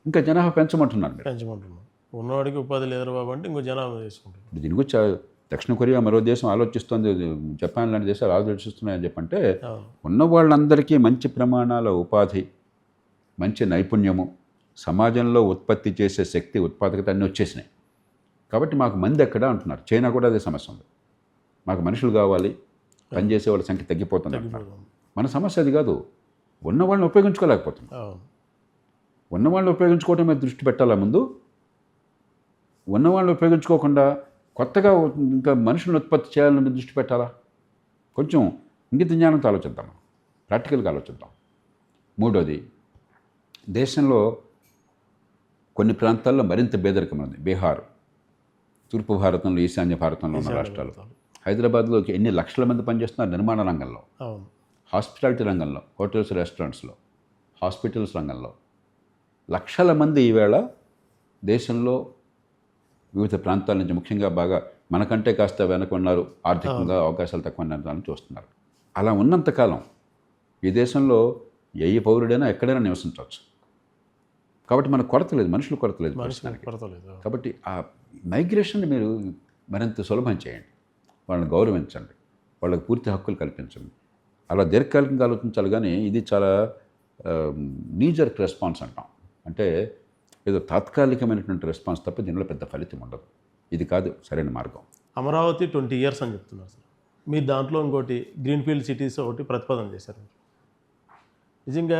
ఇంకా జనాభా పెంచమంటున్నారు. ఉన్నవాడికి ఉపాధి లేదు బాబు అంటే ఇంకో జనాభా తీసుకుంటారు. దీని గురించి దక్షిణ కొరియా మరో దేశం ఆలోచిస్తుంది, జపాన్ లాంటి దేశాలు ఆలోచిస్తున్నాయని చెప్పంటే, ఉన్న వాళ్ళందరికీ మంచి ప్రమాణాల ఉపాధి, మంచి నైపుణ్యము, సమాజంలో ఉత్పత్తి చేసే శక్తి, ఉత్పాదకత అన్నీ వచ్చేసినాయి. కాబట్టి మాకు మంది ఎక్కడ అంటున్నారు. చైనా కూడా అదే సమస్య ఉంది. మాకు మనుషులు కావాలి, పనిచేసే వాళ్ళ సంఖ్య తగ్గిపోతుంది అంటున్నారు. మన సమస్య అది కాదు, ఉన్నవాళ్ళని ఉపయోగించుకోలేకపోతున్నాం. ఉన్నవాళ్ళని ఉపయోగించుకోవటం మీద దృష్టి పెట్టాలా ముందు. ఉన్నవాళ్ళని ఉపయోగించుకోకుండా కొత్తగా ఇంకా మనుషులను ఉత్పత్తి చేయాలని దృష్టి పెట్టాలా? కొంచెం ఇంగిత జ్ఞానంతో ఆలోచిద్దాం, ప్రాక్టికల్గా ఆలోచిద్దాం. మూడోది, దేశంలో కొన్ని ప్రాంతాల్లో మరింత పేదరికం ఉంది. బీహార్, తూర్పు భారతంలో, ఈశాన్య భారతంలో ఉన్న రాష్ట్రాలు. హైదరాబాద్లో ఎన్ని లక్షల మంది పనిచేస్తున్నారు నిర్మాణ రంగంలో, హాస్పిటాలిటీ రంగంలో, హోటల్స్, రెస్టారెంట్స్లో, హాస్పిటల్స్ రంగంలో. లక్షల మంది ఈవేళ దేశంలో వివిధ ప్రాంతాల నుంచి, ముఖ్యంగా బాగా మనకంటే కాస్త వెనక ఉన్నారు, ఆర్థికంగా అవకాశాలు తక్కువ ఉన్నారని చూస్తున్నారు. అలా ఉన్నంతకాలం ఈ దేశంలో ఏ పౌరుడైనా ఎక్కడైనా నివసించవచ్చు. కాబట్టి మనకు కొరత లేదు, మనుషులు కొరత లేదు. కాబట్టి ఆ మైగ్రేషన్ని మీరు మరింత సులభం చేయండి, వాళ్ళని గౌరవించండి, వాళ్ళకి పూర్తి హక్కులు కల్పించండి. అలా దీర్ఘకాలికంగా ఆలోచించాలి. కానీ ఇది చాలా నీజర్క్ రెస్పాన్స్ అంటాం, అంటే ఏదో తాత్కాలికమైనటువంటి రెస్పాన్స్ తప్ప దీనిలో పెద్ద ఫలితం ఉండదు. ఇది కాదు సరైన మార్గం. అమరావతి 20 years అని చెప్తున్నారు సార్. మీరు దాంట్లో ఇంకోటి గ్రీన్ఫీల్డ్ సిటీస్ ఒకటి ప్రతిపాదన చేశారు. నిజంగా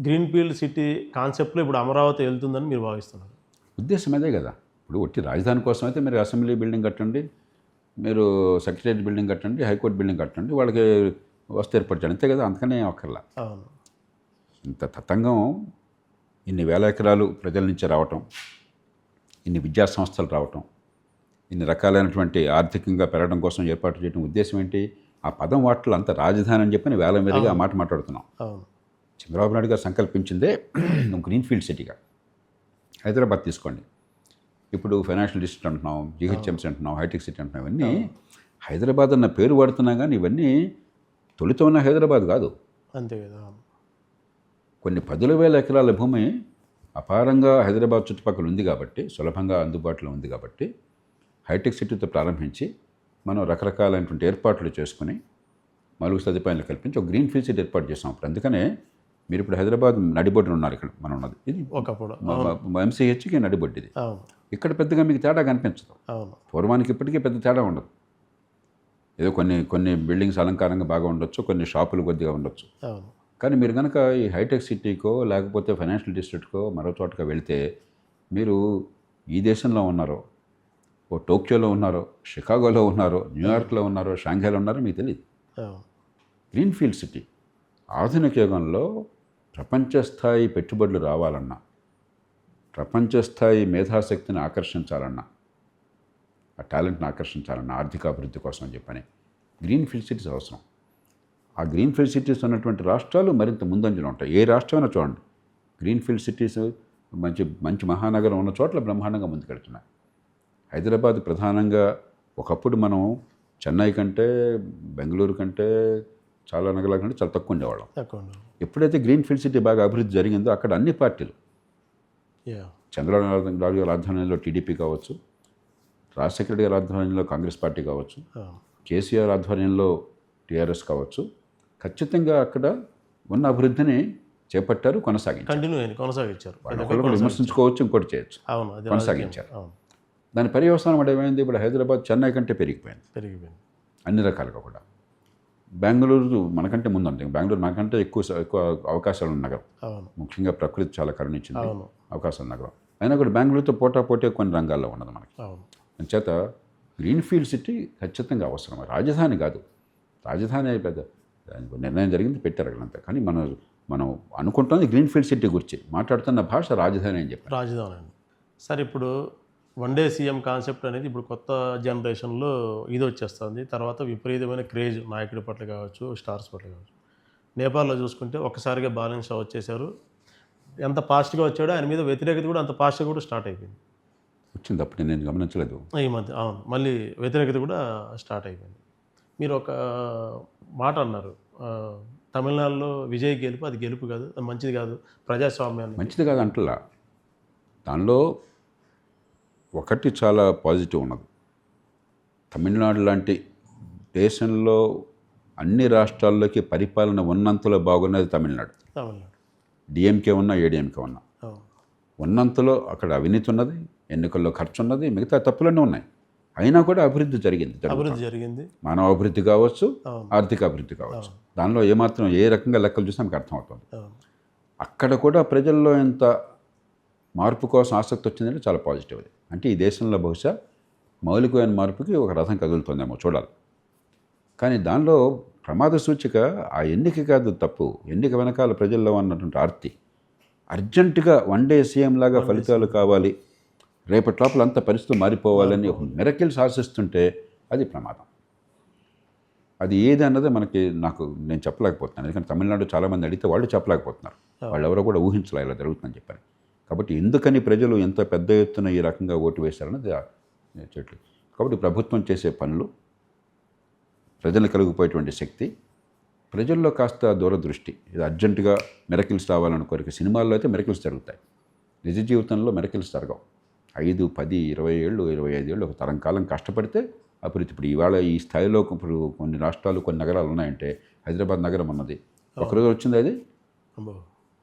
గ్రీన్ఫీల్డ్ సిటీ కాన్సెప్ట్లో ఇప్పుడు అమరావతి వెళ్తుందని మీరు భావిస్తున్నారు? ఉద్దేశం అదే కదా. ఇప్పుడు ఒట్టి రాజధాని కోసం అయితే మీరు అసెంబ్లీ బిల్డింగ్ కట్టండి, మీరు సెక్రటరీ బిల్డింగ్ కట్టండి, హైకోర్టు బిల్డింగ్ కట్టండి, వాళ్ళకి వస్తు ఏర్పాటు చేయండి, అంతే కదా. అందుకనే అక్కర్లా. అవును. ఇంత తతంగం, ఇన్ని వేల ఎకరాలు ప్రజల నుంచి రావటం, ఇన్ని విద్యా సంస్థలు రావటం, ఇన్ని రకాలైనటువంటి ఆర్థికంగా పెరగడం కోసం ఏర్పాటు చేయడం ఉద్దేశం ఏంటి? ఆ పదం వాటిలో అంత రాజధాని అని చెప్పని వేల మీదుగా ఆ మాట మాట్లాడుతున్నాం. అవును. చంద్రబాబు నాయుడు గారు సంకల్పించిందే గ్రీన్ఫీల్డ్ సిటీగా. హైదరాబాద్ తీసుకోండి, ఇప్పుడు ఫైనాన్షియల్ డిస్ట్రిక్ట్ అంటున్నాం, జిహెచ్ఎంసీ అంటున్నాం, హైటెక్ సిటీ అంటున్నాం, ఇవన్నీ హైదరాబాద్ అన్న పేరు వాడుతున్నాం, కానీ ఇవన్నీ తొలితో ఉన్న హైదరాబాద్ కాదు. అంతే కదా. కొన్ని 10,000 ఎకరాల భూమి అపారంగా హైదరాబాద్ చుట్టుపక్కల ఉంది కాబట్టి, సులభంగా అందుబాటులో ఉంది కాబట్టి, హైటెక్ సిటీతో ప్రారంభించి మనం రకరకాలైనటువంటి ఏర్పాట్లు చేసుకుని మలుగు సదుపాయాలు కల్పించి ఒక గ్రీన్ఫీల్డ్ సిటీ ఏర్పాటు చేస్తాం. అప్పుడు అందుకనే మీరు ఇప్పుడు హైదరాబాద్ నడిబొడ్డున ఉన్నారు. ఇక్కడ మనం ఉన్నది ఇది ఒకప్పుడు ఎంసీహెచ్కి నడిబొడ్డు. ఇది అవును. ఇక్కడ పెద్దగా మీకు తేడా కనిపించదు. అవును. పూర్వానికి ఇప్పటికీ పెద్ద తేడా ఉండదు. ఏదో కొన్ని బిల్డింగ్స్ అలంకారంగా బాగా ఉండొచ్చు, కొన్ని షాపులు కొద్దిగా ఉండొచ్చు. అవును. కానీ మీరు కనుక ఈ హైటెక్ సిటీకో లేకపోతే ఫైనాన్షియల్ డిస్ట్రిక్ట్కో మరో చోటకో వెళితే మీరు ఈ దేశంలో ఉన్నారో, ఓ టోక్యోలో ఉన్నారో, షికాగోలో ఉన్నారో, న్యూయార్క్లో ఉన్నారో, షాంఘైలో ఉన్నారో మీకు తెలియదు. అవును. గ్రీన్ఫీల్డ్ సిటీ ఆధునిక యుగంలో ప్రపంచ స్థాయి పెట్టుబడులు రావాలన్నా, ప్రపంచ స్థాయి మేధాశక్తిని ఆకర్షించాలన్నా, ఆ టాలెంట్ని ఆకర్షించాలన్నా, ఆర్థిక అభివృద్ధి కోసం అని చెప్పని గ్రీన్ఫీల్డ్ సిటీస్ అవసరం. ఆ గ్రీన్ఫీల్డ్ సిటీస్ ఉన్నటువంటి రాష్ట్రాలు మరింత ముందంజలో ఉంటాయి. ఏ రాష్ట్రమైనా చూడండి, గ్రీన్ఫీల్డ్ సిటీస్ మంచి మంచి మహానగరం ఉన్న చోట్ల బ్రహ్మాండంగా ముందుకెళ్తున్నాయి. హైదరాబాద్ ప్రధానంగా ఒకప్పుడు మనం చెన్నై కంటే, బెంగళూరు కంటే, చాలా నగరాల కంటే చాలా తక్కువ ఉండేవాళ్ళం. ఎప్పుడైతే గ్రీన్ఫీల్డ్ సిటీ బాగా అభివృద్ధి జరిగిందో అక్కడ అన్ని పార్టీలు, చంద్రబాబు నాయుడు గారి ఆధ్వర్యంలో టీడీపీ కావచ్చు, రాజశేఖర రెడ్డి గారి ఆధ్వర్యంలో కాంగ్రెస్ పార్టీ కావచ్చు, కేసీఆర్ ఆధ్వర్యంలో టీఆర్ఎస్ కావచ్చు, ఖచ్చితంగా అక్కడ ఉన్న అభివృద్ధిని చేపట్టారు, కొనసాగించారు. ఒకళ్ళు విమర్శించుకోవచ్చు, ఇంకోటి చేయొచ్చు, కొనసాగించారు. దాని పర్యవసానం అంటే ఏమైంది? ఇప్పుడు హైదరాబాద్ చెన్నై కంటే పెరిగిపోయింది అన్ని రకాలుగా కూడా. బెంగళూరు మనకంటే ముందండి, బెంగళూరు మనకంటే ఎక్కువ అవకాశాలు ఉన్న నగరం. ముఖ్యంగా ప్రకృతి చాలా కరుణించింది, అవకాశాల నగరం. అయినా కూడా బెంగళూరుతో పోటే కొన్ని రంగాల్లో ఉన్నది మనకి. అంచేత గ్రీన్ఫీల్డ్ సిటీ ఖచ్చితంగా అవసరం. రాజధాని కాదు, రాజధాని పెద్ద నిర్ణయం జరిగింది, పెట్టారు అక్కడంతా. కానీ మనం అనుకుంటుంది గ్రీన్ఫీల్డ్ సిటీ గురించి, మాట్లాడుతున్న భాష రాజధాని అని చెప్పి. రాజధాని అండి. సార్, ఇప్పుడు వన్ డే సీఎం కాన్సెప్ట్ అనేది ఇప్పుడు కొత్త జనరేషన్లో ఇది వచ్చేస్తుంది. తర్వాత విపరీతమైన క్రేజ్ నాయకుడి పట్ల కావచ్చు, స్టార్స్ పట్ల కావచ్చు. నేపాల్లో చూసుకుంటే ఒక్కసారిగా బాలన్ షా వచ్చేసారు. ఎంత ఫాస్ట్గా వచ్చాడో ఆయన మీద వ్యతిరేకత కూడా అంత ఫాస్ట్గా కూడా స్టార్ట్ అయిపోయింది. వచ్చింది అప్పుడు నేను గమనించలేదు ఈ మధ్య. అవును, మళ్ళీ వ్యతిరేకత కూడా స్టార్ట్ అయిపోయింది. మీరు ఒక మాట అన్నారు, తమిళనాడులో విజయ్ గెలుపు, అది గెలుపు కాదు, అది మంచిది కాదు, ప్రజాస్వామ్యాన్ని మంచిది కాదు అంటలా. దానిలో ఒకటి చాలా పాజిటివ్ ఉన్నది. తమిళనాడు లాంటి దేశంలో అన్ని రాష్ట్రాల్లోకి పరిపాలన ఉన్నంతలో బాగున్నది తమిళనాడు. డిఎంకే ఉన్నా, ఏడిఎంకే ఉన్నా, ఉన్నంతలో అక్కడ అవినీతి ఉన్నది, ఎన్నికల్లో ఖర్చు ఉన్నది, మిగతా తప్పులన్నీ ఉన్నాయి. అయినా కూడా అభివృద్ధి జరిగింది. మానవ అభివృద్ధి కావచ్చు, ఆర్థిక అభివృద్ధి కావచ్చు. దానిలో ఏమాత్రం ఏ రకంగా లెక్కలు చూసినా మీకు అర్థమవుతుంది. అక్కడ కూడా ప్రజల్లో ఎంత మార్పు కోసం ఆసక్తి వచ్చిందంటే చాలా పాజిటివ్. అది అంటే ఈ దేశంలో బహుశా మౌలికమైన మార్పుకి ఒక రథం కదులుతుందేమో, చూడాలి. కానీ దానిలో ప్రమాద సూచిక ఆ ఎన్నిక కాదు తప్పు, ఎన్నిక వెనకాల ప్రజల్లో ఉన్నటువంటి ఆర్తి. అర్జెంటుగా వన్ డే సీఎం లాగా ఫలితాలు కావాలి, రేపటి లోపల అంత పరిస్థితులు మారిపోవాలని ఒక మిరకిల్స్ ఆశిస్తుంటే అది ప్రమాదం. అది ఏది అన్నది నేను చెప్పలేకపోతున్నాను. ఎందుకంటే తమిళనాడు చాలామంది అడిగితే వాళ్ళు చెప్పలేకపోతున్నారు, వాళ్ళు ఎవరో కూడా ఊహించలే ఇలా జరుగుతుందని చెప్పారు. కాబట్టి ఎందుకని ప్రజలు ఎంత పెద్ద ఎత్తున ఈ రకంగా ఓటు వేశారన్నది చెట్లు. కాబట్టి ప్రభుత్వం చేసే పనులు, ప్రజలకు కలిగిపోయేటువంటి శక్తి, ప్రజల్లో కాస్త దూరదృష్టి, ఇది అర్జెంటుగా మిరకిల్స్ రావాలని కోరిక. సినిమాల్లో అయితే మిరకిల్స్ జరుగుతాయి, నిజ జీవితంలో మిరకిల్స్ జరగవు. 5, 10, 20 ఏళ్ళు, 25 ఏళ్ళు ఒక తరం కాలం కష్టపడితే అభివృద్ధి. ఇప్పుడు ఇవాళ ఈ స్థాయిలో ఇప్పుడు కొన్ని రాష్ట్రాలు, కొన్ని నగరాలు ఉన్నాయంటే హైదరాబాద్ నగరం ఉన్నది ఒకరోజు వచ్చింది. అది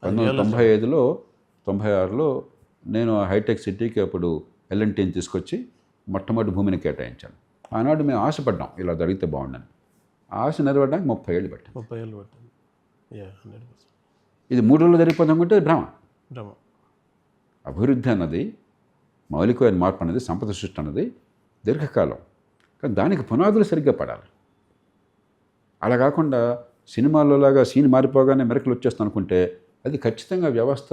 1995లో 96లో నేను హైటెక్ సిటీకి అప్పుడు ఎల్ఎన్టీని తీసుకొచ్చి మొట్టమొదటి భూమిని కేటాయించాను. ఆనాడు మేము ఆశపడ్డాం ఇలా జరిగితే బాగుండని. ఆశ నెరవేరడానికి 30 ఏళ్ళు పట్టింది. ఇది 3 రోజులు జరిగిపోతుందంటే భ్రమ. భ్రమ. అభివృద్ధి అన్నది, మౌలికమైన మార్పు అన్నది, సంపద సృష్టి అన్నది దీర్ఘకాలం. కానీ దానికి పునాదులు సరిగ్గా పడాలి. అలా కాకుండా సినిమాలోలాగా సీన్ మారిపోగానే మెరకలు వచ్చేస్తుంది అనుకుంటే అది ఖచ్చితంగా వ్యవస్థ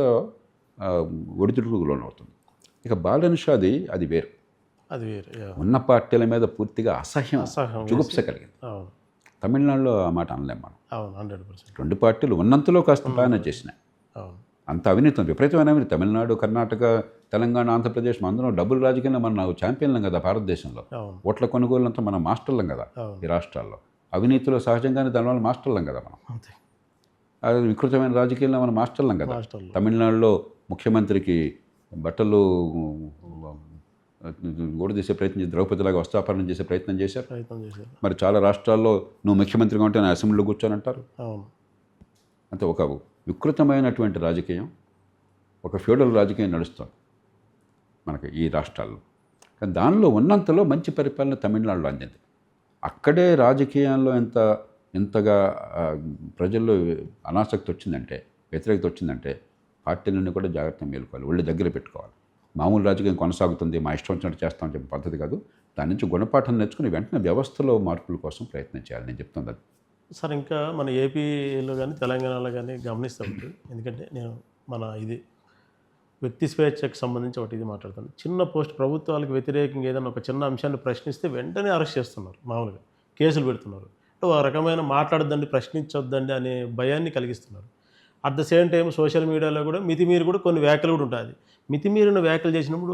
ఒడిదుడుకులకు లోనవుతుంది. ఇక బాలన్ షాది అది వేరు. అది వేరు. ఉన్న పార్టీల మీద పూర్తిగా అసహ్యం, అసహ్యం జుగుప్స కలిగింది. అవును. తమిళనాడులో ఆ మాట అనలేం మనం. అవును. 100%. 2 పార్టీలు ఉన్నంతలో కాస్త బాగానే చేసినాయి. అవును. అంత అవినీతి, విపరీతమైన అవినీతి. తమిళనాడు, కర్ణాటక, తెలంగాణ, ఆంధ్రప్రదేశ్ అందరం డబ్బులు రాజకీయంలో మనం ఛాంపియన్లం కదా భారతదేశంలో. అవును. ఓట్ల కొనుగోలంతా మనం మాస్టర్లం కదా అవును. ఈ రాష్ట్రాల్లో. అవినీతిలో సహజంగానే దానివల్ల మాస్టర్లం కదా మనం. అంతే. అది వికృతమైన రాజకీయాల్లో మనం మాస్టర్లం కదా. మాస్టర్లు. తమిళనాడులో ముఖ్యమంత్రికి బట్టలు ఓడదీసే ప్రయత్నం, ద్రౌపదిలాగా వస్త్రాపరణం చేసే ప్రయత్నం చేశారు. ప్రయత్నం చేశారు. మరి చాలా రాష్ట్రాల్లో నువ్వు ముఖ్యమంత్రిగా ఉంటే నా అసెంబ్లీలో కూర్చొని అవును. అంటే ఒక వికృతమైనటువంటి రాజకీయం, ఒక ఫ్యూడల్ రాజకీయం నడుస్తుంది మనకి ఈ రాష్ట్రాల్లో. కానీ దానిలో ఉన్నంతలో మంచి పరిపాలన తమిళనాడులో అందింది. అక్కడే రాజకీయాల్లో ఎంతగా ప్రజల్లో అనాసక్తి వచ్చిందంటే, వ్యతిరేకత వచ్చిందంటే పార్టీలన్నీ కూడా జాగ్రత్తగా మేలుకోవాలి, ఒళ్ళు దగ్గర పెట్టుకోవాలి. మామూలు రాజకీయం కొనసాగుతుంది, మా ఇష్టం వచ్చినట్టు చేస్తామని చెప్పే పద్ధతి కాదు. దాని నుంచి గుణపాఠం నేర్చుకుని వెంటనే వ్యవస్థలో మార్పుల కోసం ప్రయత్నం చేయాలి. నేను చెప్తుంది అది. సార్ ఇంకా మన ఏపీలో కానీ తెలంగాణలో కానీ గమనిస్తూ ఉంటుంది. ఎందుకంటే నేను మన ఇది వ్యక్తి స్వేచ్ఛకు సంబంధించి ఒకటి ఇది మాట్లాడుతాను. చిన్న పోస్ట్ ప్రభుత్వాలకు వ్యతిరేకంగా ఏదైనా ఒక చిన్న అంశాన్ని ప్రశ్నిస్తే వెంటనే అరెస్ట్ చేస్తున్నారు, మామూలుగా కేసులు పెడుతున్నారు. అంటే ఒక రకమైన మాట్లాడద్దండి, ప్రశ్నించొద్దండి అనే భయాన్ని కలిగిస్తున్నారు. At the same time social మీడియాలో కూడా మితిమీరి కూడా కొన్ని వ్యాఖ్యలు కూడా ఉంటుంది. మితిమీరిన వ్యాఖ్యలు చేసినప్పుడు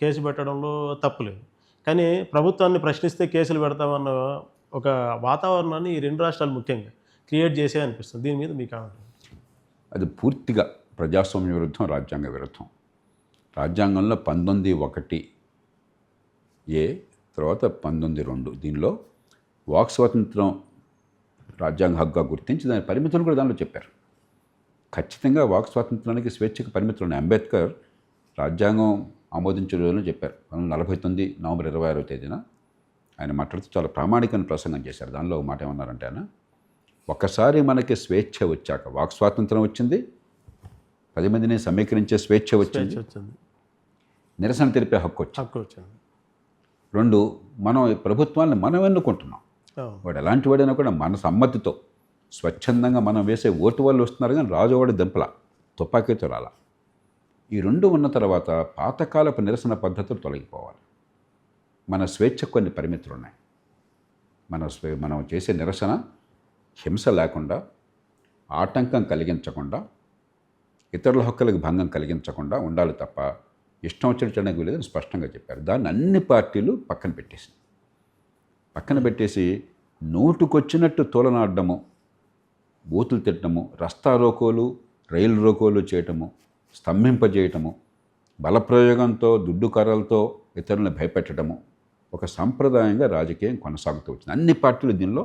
కేసు పెట్టడంలో తప్పులేదు. కానీ ప్రభుత్వాన్ని ప్రశ్నిస్తే కేసులు పెడతామన్న ఒక వాతావరణాన్ని ఈ 2 రాష్ట్రాలు ముఖ్యంగా క్రియేట్ చేసే అనిపిస్తుంది. దీని మీద మీకు ఏమంటారు? అది పూర్తిగా ప్రజాస్వామ్య విరుద్ధం, రాజ్యాంగ విరుద్ధం. రాజ్యాంగంలో 19(1)(a) తర్వాత 19(2) దీనిలో వాక్ స్వాతంత్రం రాజ్యాంగ హక్కుగా గుర్తించి దాని పరిమితులు కూడా దానిలో చెప్పారు. ఖచ్చితంగా వాక్ స్వాతంత్రానికి, స్వేచ్ఛకు పరిమితులు ఉన్నాయి. అంబేద్కర్ రాజ్యాంగం ఆమోదించే రోజున చెప్పారు. 1949 నవంబర్ 26వ తేదీన ఆయన మాట్లాడుతూ చాలా ప్రామాణికమైన ప్రసంగం చేశారు. దానిలో మాట ఏమన్నారంటే ఆయన, ఒక్కసారి మనకి స్వేచ్ఛ వచ్చాక, వాక్ స్వాతంత్రం వచ్చింది, 10 మందిని సమీకరించే స్వేచ్ఛ వచ్చింది, నిరసన తెలిపే హక్కు వచ్చింది. 2, మనం ప్రభుత్వాన్ని మనం ఎన్నుకుంటున్నాం. వాడు ఎలాంటి వాడైనా కూడా మన సమ్మతితో స్వచ్ఛందంగా మనం వేసే ఓటు వాళ్ళు వస్తున్నారు, కానీ రాజువాడి దింపల, తుపాకీతో రాల. ఈ 2 ఉన్న తర్వాత పాతకాలపు నిరసన పద్ధతులు తొలగిపోవాలి. మన స్వేచ్ఛకు కొన్ని పరిమితులు ఉన్నాయి. మనం చేసే నిరసన హింస లేకుండా, ఆటంకం కలిగించకుండా, ఇతరుల హక్కులకు భంగం కలిగించకుండా ఉండాలి తప్ప ఇష్టం వచ్చినట్టు చేయడానికి లేదని స్పష్టంగా చెప్పారు. దాన్ని అన్ని పార్టీలు పక్కన పెట్టేసి నోటుకొచ్చినట్టు తోలనాడము, బూతులు తిట్టడము, రస్తా రోకోలు, రైలు రోకోలు చేయటము, స్తంభింపజేయటము, బలప్రయోగంతో, దుడ్డు కర్రలతో ఇతరులను భయపెట్టడము ఒక సంప్రదాయంగా రాజకీయం కొనసాగుతూ వచ్చింది. అన్ని పార్టీలు దీనిలో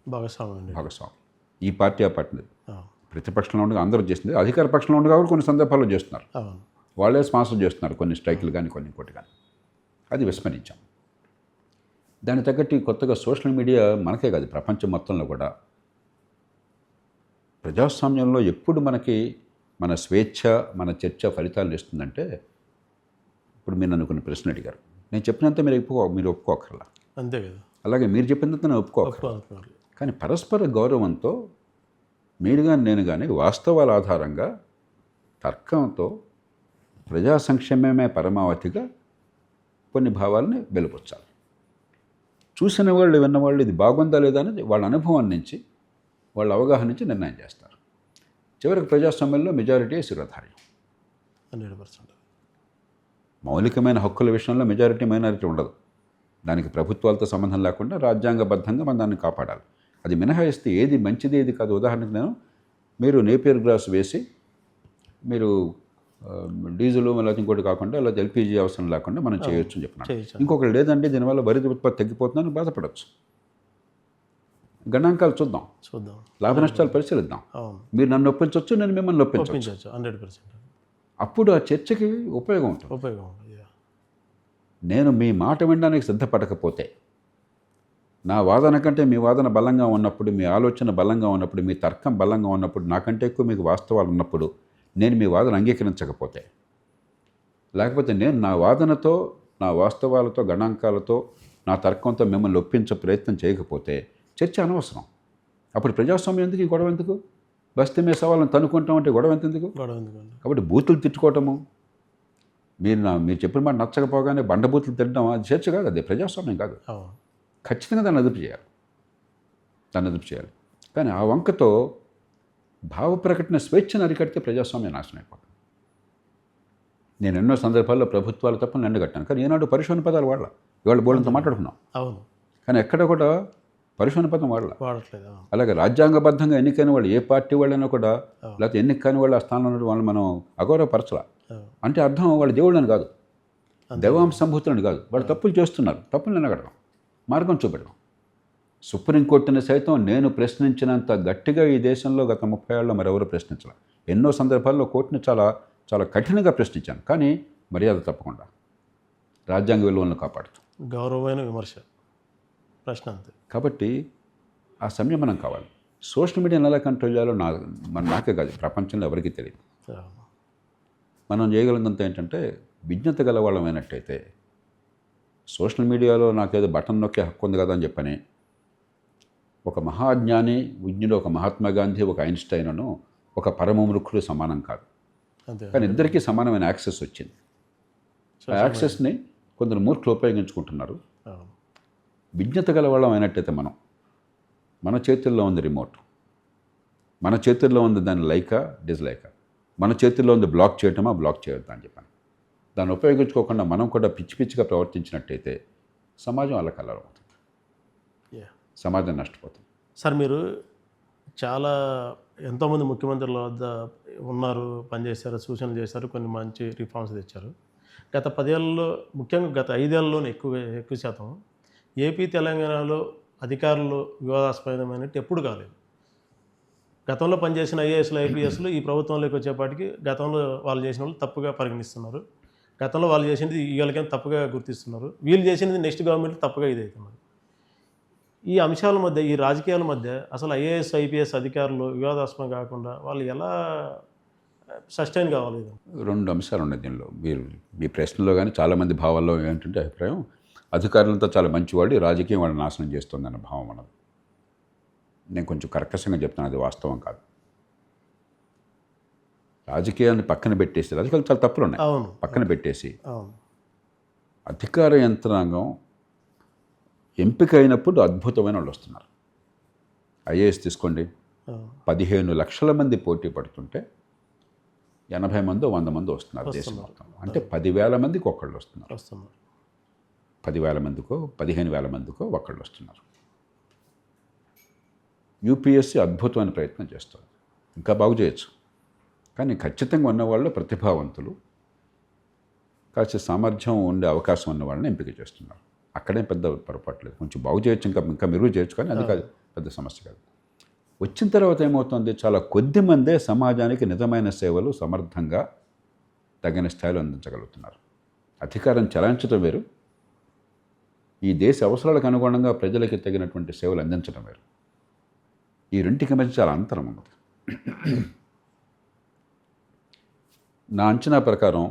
భాగస్వామి. ఈ పార్టీ ఆ పార్టీ ప్రతిపక్షంలో ఉండగా అందరూ చేసింది, అధికార పక్షంలో ఉండగా కూడా కొన్ని సందర్భాల్లో చేస్తున్నారు. వాళ్ళే స్పాన్సర్ చేస్తున్నారు కొన్ని స్ట్రైకులు కానీ, కొన్ని ఇంకోటి కానీ. అది విస్మరించాం. దాని తగ్గట్టు కొత్తగా సోషల్ మీడియా మనకే కాదు, ప్రపంచం మొత్తంలో కూడా ప్రజాస్వామ్యంలో ఎప్పుడు మనకి మన స్వేచ్ఛ, మన చర్చ ఫలితాలు ఇస్తుందంటే, ఇప్పుడు మీరు నన్ను కొన్ని ప్రశ్నలు అడిగారు, నేను చెప్పినంత మీరు ఒప్పుకోకర్లా, అంతే కదా. అలాగే మీరు చెప్పినంత నేను ఒప్పుకోకర్లా. కానీ పరస్పర గౌరవంతో మీరు కానీ నేను కానీ వాస్తవాల ఆధారంగా తర్కంతో ప్రజా సంక్షేమమే పరమావధిగా కొన్ని భావాలని వెలువచ్చాలి. చూసిన వాళ్ళు, విన్నవాళ్ళు ఇది బాగుందా లేదా అనేది వాళ్ళ అనుభవం నుంచి, వాళ్ళ అవగాహన నుంచి నిర్ణయం చేస్తారు. చివరికి ప్రజాస్వామ్యంలో మెజారిటీ శిరోధార్యం. 100%. మౌలికమైన హక్కుల విషయంలో మెజారిటీ మైనారిటీ ఉండదు. దానికి ప్రభుత్వాలతో సంబంధం లేకుండా రాజ్యాంగబద్ధంగా మనం దాన్ని కాపాడాలి. అది మినహాయిస్తే ఏది మంచిది ఏది కాదు. ఉదాహరణకు మీరు నేపియర్ గ్రాస్ వేసి మీరు డీజిల్ లేకపోతే ఇంకోటి కాకుండా లేదా ఎల్పిజి అవసరం లేకుండా మనం చేయొచ్చు అని చెప్పినాను. ఇంకొకటి లేదంటే దీనివల్ల వరి ఉత్పత్తి తగ్గిపోతుందని బాధపడవచ్చు. గణాంకాలు చూద్దాం, లాభ నష్టాలు పరిశీలిద్దాం. మీరు నన్ను ఒప్పించవచ్చు, నేను మిమ్మల్ని ఒప్పించవచ్చు. 100%. అప్పుడు ఆ చర్చకి ఉపయోగం ఉంటుంది. నేను మీ మాట వినడానికి సిద్ధపడకపోతే నా వాదన కంటే మీ వాదన బలంగా ఉన్నప్పుడు, మీ ఆలోచన బలంగా ఉన్నప్పుడు, మీ తర్కం బలంగా ఉన్నప్పుడు, నాకంటే ఎక్కువ మీకు వాస్తవాలు ఉన్నప్పుడు నేను మీ వాదన అంగీకరించకపోతే, లేకపోతే నేను నా వాదనతో, నా వాస్తవాలతో, గణాంకాలతో, నా తర్కంతో మిమ్మల్ని ఒప్పించే ప్రయత్నం చేయకపోతే చర్చ అనవసరం. అప్పుడు ప్రజాస్వామ్యం ఎందుకు, ఈ గొడవ ఎందుకు? బస్తీ మీద సవాళ్ళని తనుకుంటామంటే గొడవ ఎందుకు? గొడవ ఎందుకండి? కాబట్టి బూతులు తిట్టుకోవటము, మీరు చెప్పిన మాట నచ్చకపోగానే బండబూతులు తిట్టడం, అది చర్చ కాదు, అది ప్రజాస్వామ్యం కాదు. అవును. ఖచ్చితంగా దాన్ని అదుపు చేయాలి. కానీ ఆ వంకతో భావ ప్రకటన స్వేచ్ఛను అరికడితే ప్రజాస్వామ్యం నాశనం అయిపోతుంది. నేను ఎన్నో సందర్భాల్లో ప్రభుత్వాలు తప్పని ఎండగట్టాను, కానీ ఈనాడు పరిశోధన పదాలు వాడాల. ఇవాళ బోర్డంతో మాట్లాడుకున్నాం, అవును. కానీ ఎక్కడ కూడా పరిశోధన పదం వాడట్లేదు. అలాగే రాజ్యాంగబద్ధంగా ఎన్నికైన వాళ్ళు, ఏ పార్టీ వాళ్ళైనా కూడా, లేకపోతే ఎన్నిక కాని వాళ్ళు ఆ స్థానంలో ఉన్న వాళ్ళు మనం అగౌరవపరచలా. అంటే అర్థం వాళ్ళు దేవుళ్ళని కాదు, దైవాంశ సంభూతులని కాదు, వాళ్ళు తప్పులు చేస్తున్నారు, తప్పులు నిలగడడం, మార్గం చూపెట్టడం. సుప్రీంకోర్టుని సైతం నేను ప్రశ్నించినంత గట్టిగా ఈ దేశంలో గత 30 ఏళ్ళలో మరెవరూ ప్రశ్నించాలి. ఎన్నో సందర్భాల్లో కోర్టుని చాలా చాలా కఠినంగా ప్రశ్నించాను, కానీ మర్యాద తప్పకుండా రాజ్యాంగ విలువలను కాపాడుతూ, గౌరవమైన విమర్శ, ప్రశ్న అంతే. కాబట్టి ఆ సమయం మనం కావాలి. సోషల్ మీడియాని ఎలా కంట్రోల్ చేయాలో నాకే కాదు, ప్రపంచంలో ఎవరికీ తెలియదు. మనం చేయగలిగినంత ఏంటంటే, విజ్ఞత గలవాళ్ళమైనట్టయితే సోషల్ మీడియాలో నాకేదో బటన్ నొక్కే హక్కు ఉంది కదా అని చెప్పని ఒక మహాజ్ఞాని, విజ్ఞుడు, ఒక మహాత్మా గాంధీ, ఒక ఐన్స్టైన్ను, ఒక పరమమూర్ఖుడు సమానం కాదు. కానీ ఇద్దరికీ సమానమైన యాక్సెస్ వచ్చింది. ఆ యాక్సెస్ని కొందరు మూర్ఖులు ఉపయోగించుకుంటున్నారు. విజ్ఞత గలవాళ్ళం అయినట్టయితే మన చేతుల్లో ఉంది రిమోట్, మన చేతుల్లో ఉంది దాన్ని లైకా డిస్లైకా, మన చేతుల్లో ఉంది బ్లాక్ చేయటమా బ్లాక్ చేయొద్దా అని చెప్పాను. దాన్ని ఉపయోగించుకోకుండా మనం కూడా పిచ్చి పిచ్చిగా ప్రవర్తించినట్టయితే సమాజం అల్లకల్లోలం అవుతుంది, సమాజం నష్టపోతుంది. సార్, మీరు చాలా ఎంతోమంది ముఖ్యమంత్రుల వద్ద ఉన్నారు, పనిచేశారు, సూచనలు చేశారు, కొన్ని మంచి రిఫార్మ్స్ తెచ్చారు. గత 10 ఏళ్ళలో, ముఖ్యంగా గత 5 ఏళ్ళలోనే ఎక్కువ శాతం ఏపీ తెలంగాణలో అధికారులు వివాదాస్పదమైనట్టు ఎప్పుడు కాలేదు. గతంలో పనిచేసిన ఐఏఎస్లు, ఐపీఎస్లు ఈ ప్రభుత్వంలోకి వచ్చేపాటికి గతంలో వాళ్ళు చేసిన వాళ్ళు తప్పుగా పరిగణిస్తున్నారు, గతంలో వాళ్ళు చేసింది వీళ్ళకేం తప్పుగా గుర్తిస్తున్నారు, వీళ్ళు చేసినది నెక్స్ట్ గవర్నమెంట్ తప్పుగా ఇదవుతున్నారు. ఈ అంశాల మధ్య, ఈ రాజకీయాల మధ్య అసలు ఐఏఎస్, ఐపీఎస్ అధికారులు వివాదాస్పదం కాకుండా వాళ్ళు ఎలా సస్టైన్ కావాలి? 2 అంశాలు ఉన్నాయి దీనిలో. మీ ప్రశ్నలో కానీ చాలామంది భావాల్లో ఏంటంటే అభిప్రాయం, అధికారులంతా చాలా మంచివాళ్ళు, రాజకీయం వాళ్ళని నాశనం చేస్తుందన్న భావం అన్నది. నేను కొంచెం కర్కశంగా చెప్తాను, అది వాస్తవం కాదు. రాజకీయాన్ని పక్కన పెట్టేసి, రాజకీయాలు చాలా తప్పులు ఉన్నాయి, పక్కన పెట్టేసి అధికార యంత్రాంగం ఎంపిక అయినప్పుడు అద్భుతమైన వాళ్ళు వస్తున్నారు. ఐఏఎస్ తీసుకోండి, 15 లక్షల మంది పోటీ పడుతుంటే 80 మందో 100 మందో వస్తున్నారు దేశం మొత్తం. అంటే 10,000 మందికి ఒకళ్ళు వస్తున్నారు, 10,000 మందికో 15,000 మందికో ఒకళ్ళు వస్తున్నారు. యూపీఎస్సీ అద్భుతమైన ప్రయత్నం చేస్తుంది, ఇంకా బాగు చేయొచ్చు. కానీ ఖచ్చితంగా ఉన్నవాళ్ళు ప్రతిభావంతులు, కాస్త సామర్థ్యం ఉండే అవకాశం ఉన్న వాళ్ళని ఎంపిక చేస్తున్నారు. అక్కడే పెద్ద పొరపాటు లేదు, కొంచెం బాగు చేయొచ్చు, ఇంకా మెరుగు చేయొచ్చు, కానీ అది కాదు పెద్ద సమస్య కాదు. వచ్చిన తర్వాత ఏమవుతుంది, చాలా కొద్ది మందే సమాజానికి నిజమైన సేవలు సమర్థంగా తగిన స్థాయిలో అందించగలుగుతున్నారు. అధికారం చలాయించడం వేరు, ఈ దేశ అవసరాలకు అనుగుణంగా ప్రజలకి తగినటువంటి సేవలు అందించడం వేరు. ఈ రెంటికి మధ్య చాలా అంతరం ఉన్నది. నా అంచనా ప్రకారం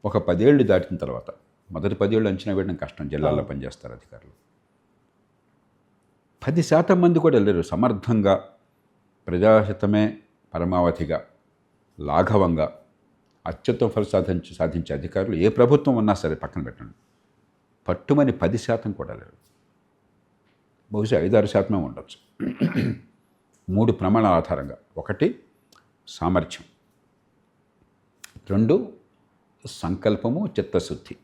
ఒక 10 ఏళ్ళు దాటిన తర్వాత, మొదటి 10 ఏళ్ళు అంచనా వేయడం కష్టం, జిల్లాల్లో పనిచేస్తారు అధికారులు. 10% మంది కూడా వెళ్ళారు సమర్థంగా, ప్రజాహితమే పరమావధిగా, లాఘవంగా అత్యుత్తమ ఫలితాలు సాధించే అధికారులు ఏ ప్రభుత్వం ఉన్నా సరే పక్కన పెట్టండి, పట్టుమని 10% కూడా లేరు. బహుశా 5-6% ఉండొచ్చు. 3 ప్రమాణాల ఆధారంగా: 1 సామర్థ్యం, 2 సంకల్పము, చిత్తశుద్ధి.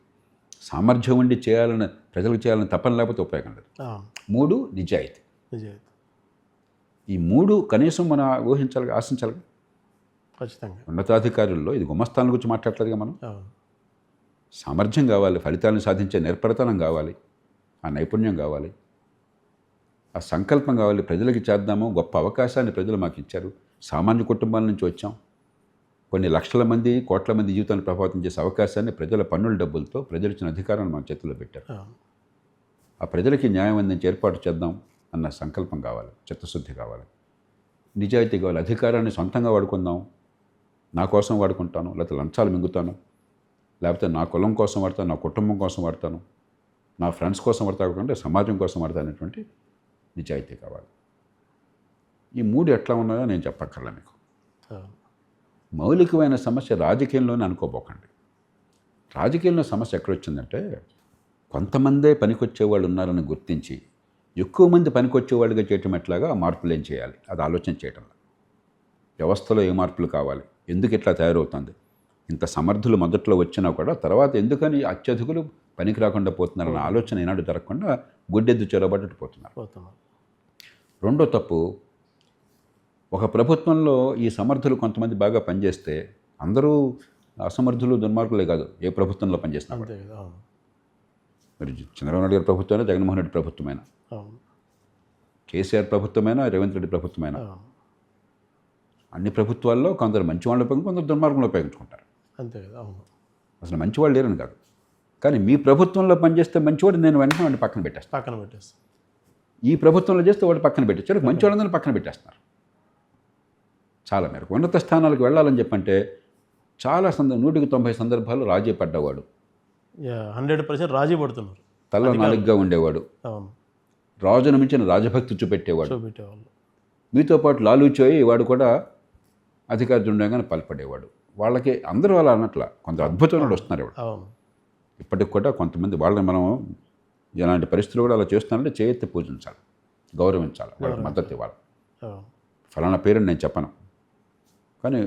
సామర్థ్యం ఉండి చేయాలని, ప్రజలకు చేయాలని తపన లేకపోతే ఉపయోగం లేదు. 3 నిజాయితీ. ఈ 3 కనీసం మనం ఊహించాలి, ఆశించాలి. ఖచ్చితంగా ఉన్నతాధికారుల్లో, ఇది గుమస్థానం గురించి మాట్లాడలేదుగా మనం. సామర్థ్యం కావాలి, ఫలితాలను సాధించే నిర్పరతనం కావాలి, ఆ నైపుణ్యం కావాలి, ఆ సంకల్పం కావాలి. ప్రజలకి చేద్దాము, గొప్ప అవకాశాన్ని ప్రజలు మాకు ఇచ్చారు, సామాన్య కుటుంబాల నుంచి వచ్చాం, కొన్ని లక్షల మంది, కోట్ల మంది జీవితాన్ని ప్రభావితం చేసే అవకాశాన్ని ప్రజల పన్నుల డబ్బులతో ప్రజలు ఇచ్చిన అధికారాన్ని మన చేతుల్లో పెట్టారు. ఆ ప్రజలకి న్యాయం అందించి ఏర్పాటు చేద్దాం అన్న సంకల్పం కావాలి, చిత్తశుద్ధి కావాలి, నిజాయితీ కావాలి. అధికారాన్ని సొంతంగా వాడుకుందాం, నా కోసం వాడుకుంటాను, లేకపోతే లంచాలు మింగుతాను, లేకపోతే నా కులం కోసం వాడతాను, నా కుటుంబం కోసం వాడతాను, నా ఫ్రెండ్స్ కోసం వాడతాను కాకుండా సమాజం కోసం వాడతాను అనేటువంటి నిజాయితీ కావాలి. ఈ మూడు ఎట్లా ఉన్నాయో నేను చెప్పక్కర్లే మీకు. మౌలికమైన సమస్య రాజకీయంలోనే అనుకోబోకండి. రాజకీయంలో సమస్య ఎక్కడొచ్చిందంటే కొంతమందే పనికొచ్చేవాళ్ళు ఉన్నారని గుర్తించి ఎక్కువ మంది పనికొచ్చేవాళ్ళుగా చేయటం ఎట్లాగా మార్పులు ఏం చేయాలి అది ఆలోచన చేయటంలో. వ్యవస్థలో ఏ మార్పులు కావాలి, ఎందుకు ఇట్లా తయారవుతుంది, ఇంత సమర్థులు మొదట్లో వచ్చినా కూడా తర్వాత ఎందుకని అత్యధికులు పనికి రాకుండా పోతున్నారన్న ఆలోచన ఈనాడు జరగకుండా గుడ్డెద్దు చొరబడ్డట్టు పోతున్నారు. రెండో తప్పు, ఒక ప్రభుత్వంలో ఈ సమర్థులు కొంతమంది బాగా పనిచేస్తే అందరూ అసమర్థులు దుర్మార్గులే కాదు, ఏ ప్రభుత్వంలో పనిచేస్తున్నా కూడా. మరి చంద్రబాబు నాయుడు గారి ప్రభుత్వమైనా, జగన్మోహన్ రెడ్డి ప్రభుత్వమైనా, కేసీఆర్ ప్రభుత్వమైనా, రేవంత్ రెడ్డి ప్రభుత్వమైనా, అన్ని ప్రభుత్వాల్లో కొందరు మంచి వాళ్ళు ఉపయోగించి కొందరు దుర్మార్గంలో ఉపయోగించుకుంటారు. అంతే కదా. అవును, అసలు మంచివాళ్ళు లేరని కాదు, కానీ మీ ప్రభుత్వంలో పనిచేస్తే మంచివాడు నేను వెంటనే వాడిని పక్కన పెట్టేస్తాను. ఈ ప్రభుత్వంలో చేస్తే వాడు పక్కన పెట్టేస్తారు, మంచి వాళ్ళందరినీ పక్కన పెట్టేస్తున్నారు. చాలా మేరకు ఉన్నత స్థానాలకు వెళ్ళాలని చెప్పంటే చాలా 100% సందర్భాలు రాజీ పడ్డవాడు, 100% రాజీ పడుతున్నారు. తల్ల నాలుగుగా ఉండేవాడు, అవును, రాజును మించిన రాజభక్తి చూపెట్టేవాడు, మీతో పాటు లాలూచోయి వాడు కూడా అధికార ఉండగానే పాల్పడేవాడు. వాళ్ళకి అందరూ అలా అన్నట్ల కొంత అద్భుతమైన వస్తున్నారు ఇవాడు. ఇప్పటికి కూడా కొంతమంది వాళ్ళని మనం ఇలాంటి పరిస్థితులు కూడా అలా చేస్తున్నారంటే చేయెత్తి పూజించాలి, గౌరవించాలి, వాళ్ళకి మద్దతు ఇవ్వాలి. ఫలానా పేరుని నేను చెప్పను, కానీ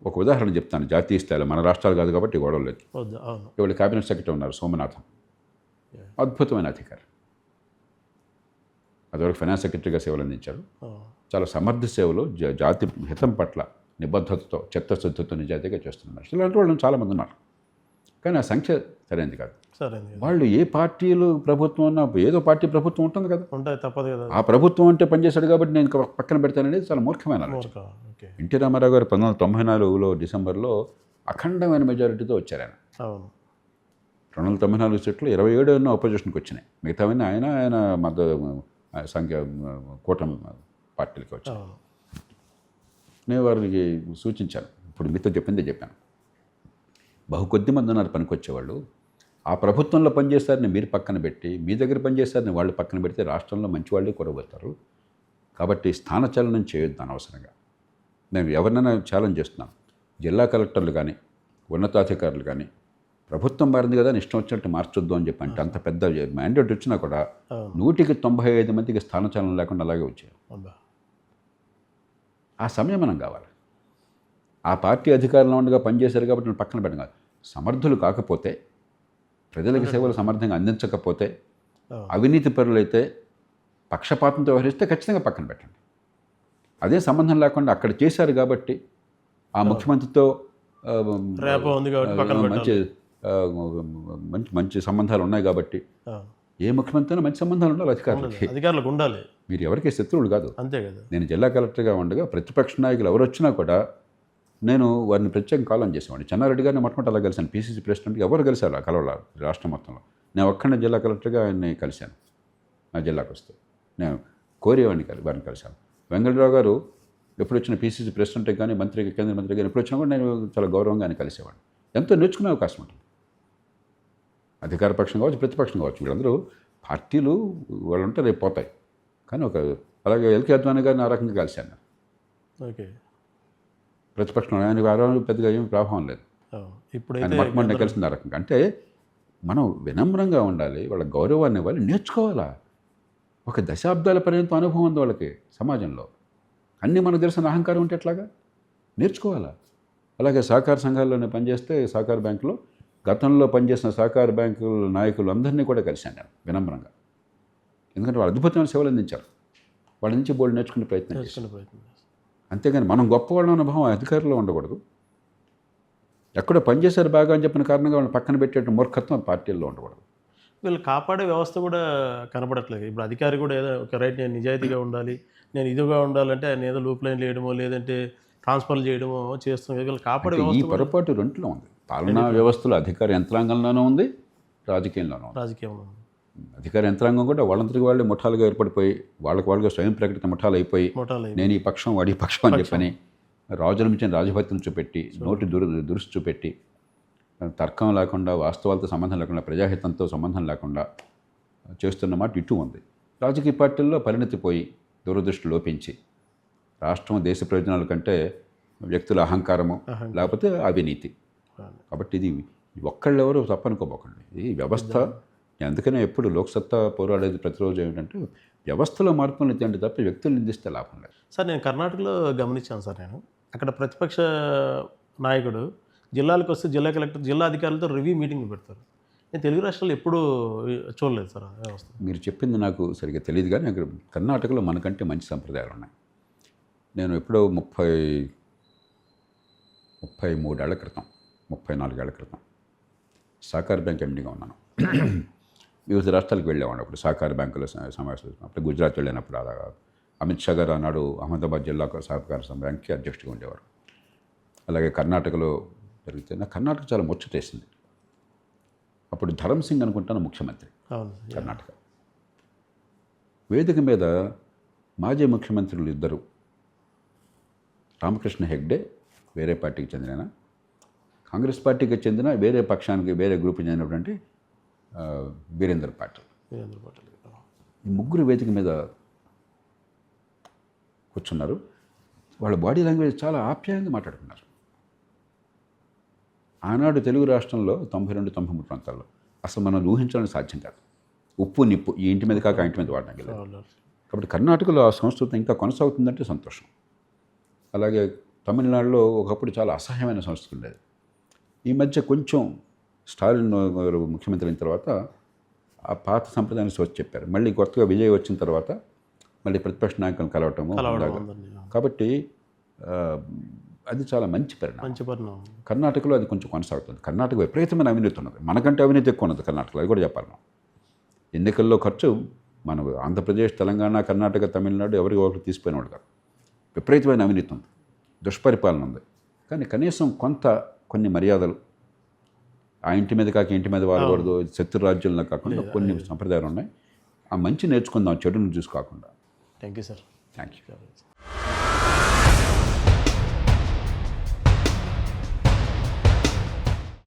ఒక ఉదాహరణ చెప్తాను. జాతీయ స్థాయిలో మన రాష్ట్రాలు కాదు కాబట్టి గొడవలు లేదు. ఇవాళ క్యాబినెట్ సెక్రటరీ ఉన్నారు సోమనాథన్, అద్భుతమైన అధికారి. అదివరకు ఫైనాన్స్ సెక్రటరీగా సేవలు అందించారు. చాలా సమర్థ సేవలు, జాతి హితం పట్ల నిబద్ధతతో, చిత్తశుద్ధితో, నిజాయితీగా చేస్తున్నారు. ఇలాంటి వాళ్ళు చాలామంది ఉన్నారు, కానీ ఆ సంఖ్య సరైనది కాదు. వాళ్ళు ఏ పార్టీలు ప్రభుత్వం ఉన్నా ఏదో పార్టీ ప్రభుత్వం ఉంటుంది కదా, ఉంటాయి, తప్పదు కదా. ఆ ప్రభుత్వం అంటే పనిచేశాడు కాబట్టి నేను పక్కన పెడతాననేది చాలా మూర్ఖమైన ఆలోచన. ఎన్టీ రామారావు గారు 1994లో డిసెంబర్లో అఖండమైన మెజారిటీతో వచ్చారు ఆయన. 294 సీట్లు 27 ఎన్నో అపోజిషన్కి వచ్చినాయి, మిగతావన్నీ ఆయన సంఖ్య కూటమి పార్టీలకి వచ్చాయి. నేను వారికి సూచించాను, ఇప్పుడు మీతో చెప్పిందే చెప్పాను. బహు కొద్ది మంది ఉన్నారు పనికొచ్చేవాళ్ళు, ఆ ప్రభుత్వంలో పనిచేస్తారని మీరు పక్కన పెట్టి మీ దగ్గర పనిచేస్తారని వాళ్ళు పక్కన పెడితే రాష్ట్రంలో మంచి వాళ్ళే కొరబోతారు. కాబట్టి స్థానచలనం చేయొద్దు అనవసరంగా. నేను ఎవరినైనా ఛాలెంజ్ చేస్తున్నాను, జిల్లా కలెక్టర్లు కానీ ఉన్నతాధికారులు కానీ ప్రభుత్వం మారింది కదా అని ఇష్టం వచ్చినట్టు మార్చొద్దు అని చెప్పి అంటే అంత పెద్ద మ్యాండేట్ వచ్చినా కూడా 195 మందికి స్థానచలనం లేకుండా అలాగే వచ్చారు. ఆ సంయమనం కావాలి. ఆ పార్టీ అధికారంలో ఉండగా పనిచేశారు కాబట్టి నేను పక్కన పెట్టను కాదు. సమర్థులు కాకపోతే, ప్రజలకు సేవలు సమర్థంగా అందించకపోతే, అవినీతి పరులైతే, పక్షపాతంతో వ్యవహరిస్తే ఖచ్చితంగా పక్కన పెట్టండి. అదే సంబంధం లేకుండా అక్కడ చేశారు కాబట్టి ఆ ముఖ్యమంత్రితో మంచి సంబంధాలు ఉన్నాయి కాబట్టి, ఏ ముఖ్యమంత్రితో మంచి సంబంధాలు ఉండాలి అధికారులకు ఉండాలి. మీరు ఎవరికి శత్రువులు కాదు. అంతే కదా. నేను జిల్లా కలెక్టర్గా ఉండగా ప్రతిపక్ష నాయకులు ఎవరు వచ్చినా కూడా నేను వారిని ప్రత్యేకంగా కాలం చేసేవాడిని. చెన్నారెడ్డి గారిని మొట్టమొదటి అలా కలిశాను. పీసీసీ ప్రెసిడెంట్గా ఎవరు కలిశారు అలా కలవాలి రాష్ట్రం మొత్తంలో. నేను ఒక్కడే జిల్లా కలెక్టర్గా ఆయన్ని కలిశాను. నా జిల్లాకు వస్తే నేను కోరేవాడిని వారిని కలిశాను. వెంకటరావు గారు ఎప్పుడు వచ్చిన పీసీసీ ప్రెసిడెంట్ కానీ మంత్రికి, కేంద్ర మంత్రి కానీ ఎప్పుడు వచ్చినా కూడా నేను చాలా గౌరవంగా ఆయన కలిసేవాడిని. ఎంతో నేర్చుకునే అవకాశం ఉంటుంది. అధికార పక్షం కావచ్చు, ప్రతిపక్షం కావచ్చు, వీళ్ళందరూ పార్టీలు వాళ్ళు ఉంటే రేపు పోతాయి. కానీ అలాగే ఎల్కే అద్వానీ గారిని ఆ రకంగా కలిశాను. ఓకే, ప్రతిపక్షంలో ఆయనకు ఆరోగ్యం పెద్దగా ఏమి ప్రభావం లేదు. ఆయన మొట్టమొదటి కలిసింది ఆ రకంగా. అంటే మనం వినమ్రంగా ఉండాలి, వాళ్ళ గౌరవాన్ని ఇవ్వాలి, నేర్చుకోవాలా. ఒక దశాబ్దాల పర్యంతం అనుభవం ఉంది వాళ్ళకి సమాజంలో. అన్నీ మనకు తెలిసిన అహంకారం ఉంటే ఎట్లాగా నేర్చుకోవాలా. అలాగే సహకార సంఘాల్లోనే పనిచేస్తే సహకార బ్యాంకులో గతంలో పనిచేసిన సహకార బ్యాంకుల నాయకులు అందరినీ కూడా కలిశాను నేను వినమ్రంగా. ఎందుకంటే వాళ్ళు అద్భుతమైన సేవలు అందించారు. వాళ్ళ నుంచి బోల్డ్ నేర్చుకునే ప్రయత్నం చేశాను. అంతేగాని మనం గొప్పవాళ్ళ అనుభవం అధికారులు ఉండకూడదు. ఎక్కడో పనిచేశారు బాగా అని చెప్పిన కారణంగా వాళ్ళని పక్కన పెట్టే మూర్ఖత్వం పార్టీల్లో ఉండకూడదు. వీళ్ళు కాపాడే వ్యవస్థ కూడా కనపడట్లేదు. ఇప్పుడు అధికారి కూడా ఏదో ఒక రైట్, నేను నిజాయితీగా ఉండాలి, నేను ఇదిగా ఉండాలంటే ఆయన ఏదో లూప్ లైన్ వేయడమో లేదంటే ట్రాన్స్ఫర్ చేయడమో చేస్తుంది. వీళ్ళు కాపాడే ఈ పొరపాటు రెండులో ఉంది. పాలనా వ్యవస్థలో అధికార యంత్రాంగంలోనూ ఉంది, రాజకీయంలోనూ ఉంది. అధికార యంత్రాంగం కూడా వాళ్ళంతటికి వాళ్ళే ముఠాలుగా ఏర్పడిపోయి వాళ్ళకి స్వయం ప్రకటిత ముఠాలు అయిపోయి ముఠాలు నేను ఈ పక్షం వాడి పక్షం అని చెప్పని రాజుల మించిన రాజభక్తిని చూపెట్టి నోటి దురుసు చూపెట్టి తర్కం లేకుండా వాస్తవాలతో సంబంధం లేకుండా ప్రజాహితంతో సంబంధం లేకుండా చేస్తున్న మాట ఇటు ఉంది. రాజకీయ పార్టీల్లో పరిణతి పోయి దూరదృష్టి లోపించి రాష్ట్రం దేశ ప్రయోజనాల కంటే వ్యక్తుల అహంకారము లేకపోతే అవినీతి. కాబట్టి ఇది ఒక్కళ్ళెవరూ తప్పనుకోబోకండి. ఈ వ్యవస్థ అందుకనే ఎప్పుడు లోక్సత్తా పోరాడేది ప్రతిరోజు ఏమిటంటే వ్యవస్థలో మార్పులు అంటే తప్ప వ్యక్తులు నిందిస్తే లాభం లేదు. సార్ నేను కర్ణాటకలో గమనించాను సార్. నేను అక్కడ ప్రతిపక్ష నాయకుడు జిల్లాలకు వస్తే జిల్లా కలెక్టర్ జిల్లా అధికారులతో రివ్యూ మీటింగ్ పెడతారు. నేను తెలుగు రాష్ట్రాల్లో ఎప్పుడూ చూడలేదు సార్ ఆ వ్యవస్థ. మీరు చెప్పింది నాకు సరిగ్గా తెలియదు, కానీ అక్కడ కర్ణాటకలో మనకంటే మంచి సంప్రదాయాలు ఉన్నాయి. నేను ఎప్పుడో 34 ఏళ్ల క్రితం సహకార బ్యాంక్ ఎండీగా ఉన్నాను. వివిధ రాష్ట్రాలకు వెళ్ళేవాడు. అప్పుడు సహకార బ్యాంకులో సమావేశాలు అప్పుడు గుజరాత్ వెళ్ళినప్పుడు అమిత్ షా గారు ఆనాడు అహ్మదాబాద్ జిల్లా సహకార బ్యాంక్కి అధ్యక్షుడిగా ఉండేవారు. అలాగే కర్ణాటకలో జరిగితే నాకు కర్ణాటక చాలా ముచ్చటేసింది. అప్పుడు ధరమ్ సింగ్ అనుకుంటాను ముఖ్యమంత్రి కర్ణాటక. వేదిక మీద మాజీ ముఖ్యమంత్రులు ఇద్దరు, రామకృష్ణ హెగ్డే వేరే పార్టీకి చెందిన, కాంగ్రెస్ పార్టీకి చెందిన వేరే పక్షానికి వేరే గ్రూప్కి చెందినటువంటి వీరేంద్ర పాటిల్. ఈ ముగ్గురు వేదిక మీద కూర్చున్నారు. వాళ్ళ బాడీ లాంగ్వేజ్ చాలా ఆప్యాయంగా మాట్లాడుకున్నారు. ఆనాడు తెలుగు రాష్ట్రంలో 92-93 ప్రాంతాల్లో అసలు మనం ఊహించడానికి సాధ్యం కాదు. ఉప్పు నిప్పు ఈ ఇంటి మీద కాక ఆ ఇంటి మీద వాడడానికి లేదు. కాబట్టి కర్ణాటకలో ఆ సంస్కృతి ఇంకా కొనసాగుతుందంటే సంతోషం. అలాగే తమిళనాడులో ఒకప్పుడు చాలా అసహ్యమైన సంస్కృతి ఉండేది. ఈ మధ్య కొంచెం స్టాలిన్ గారు ముఖ్యమంత్రి అయిన తర్వాత ఆ పాత సంప్రదాయాన్ని సోచి చెప్పారు. మళ్ళీ కొత్తగా విజయ్ వచ్చిన తర్వాత మళ్ళీ ప్రతిపక్ష నాయకులను కలవటము. కాబట్టి అది చాలా మంచి పరిణామం. కర్ణాటకలో అది కొంచెం కొనసాగుతుంది. కర్ణాటక విపరీతమైన అవినీతి ఉన్నది. మనకంటే అవినీతి ఎక్కువ ఉన్నది కర్ణాటకలో, అది కూడా చెప్పాలి. మనం ఎన్నికల్లో ఖర్చు మన ఆంధ్రప్రదేశ్, తెలంగాణ, కర్ణాటక, తమిళనాడు ఎవరికి ఒకరు తీసిపోయినవాడు కాదు. విపరీతమైన అవినీతి ఉంది, దుష్పరిపాలన ఉంది. కానీ కనీసం కొన్ని మర్యాదలు, ఆ ఇంటి మీద కాక ఇంటి మీద వాడకూడదు, శత్రు రాజ్యాల్లో కాకుండా కొన్ని సంప్రదాయాలు ఉన్నాయి. ఆ మంచి నేర్చుకుందాం, చెడును చూసుకోకుండా. Thank you sir. Thank you.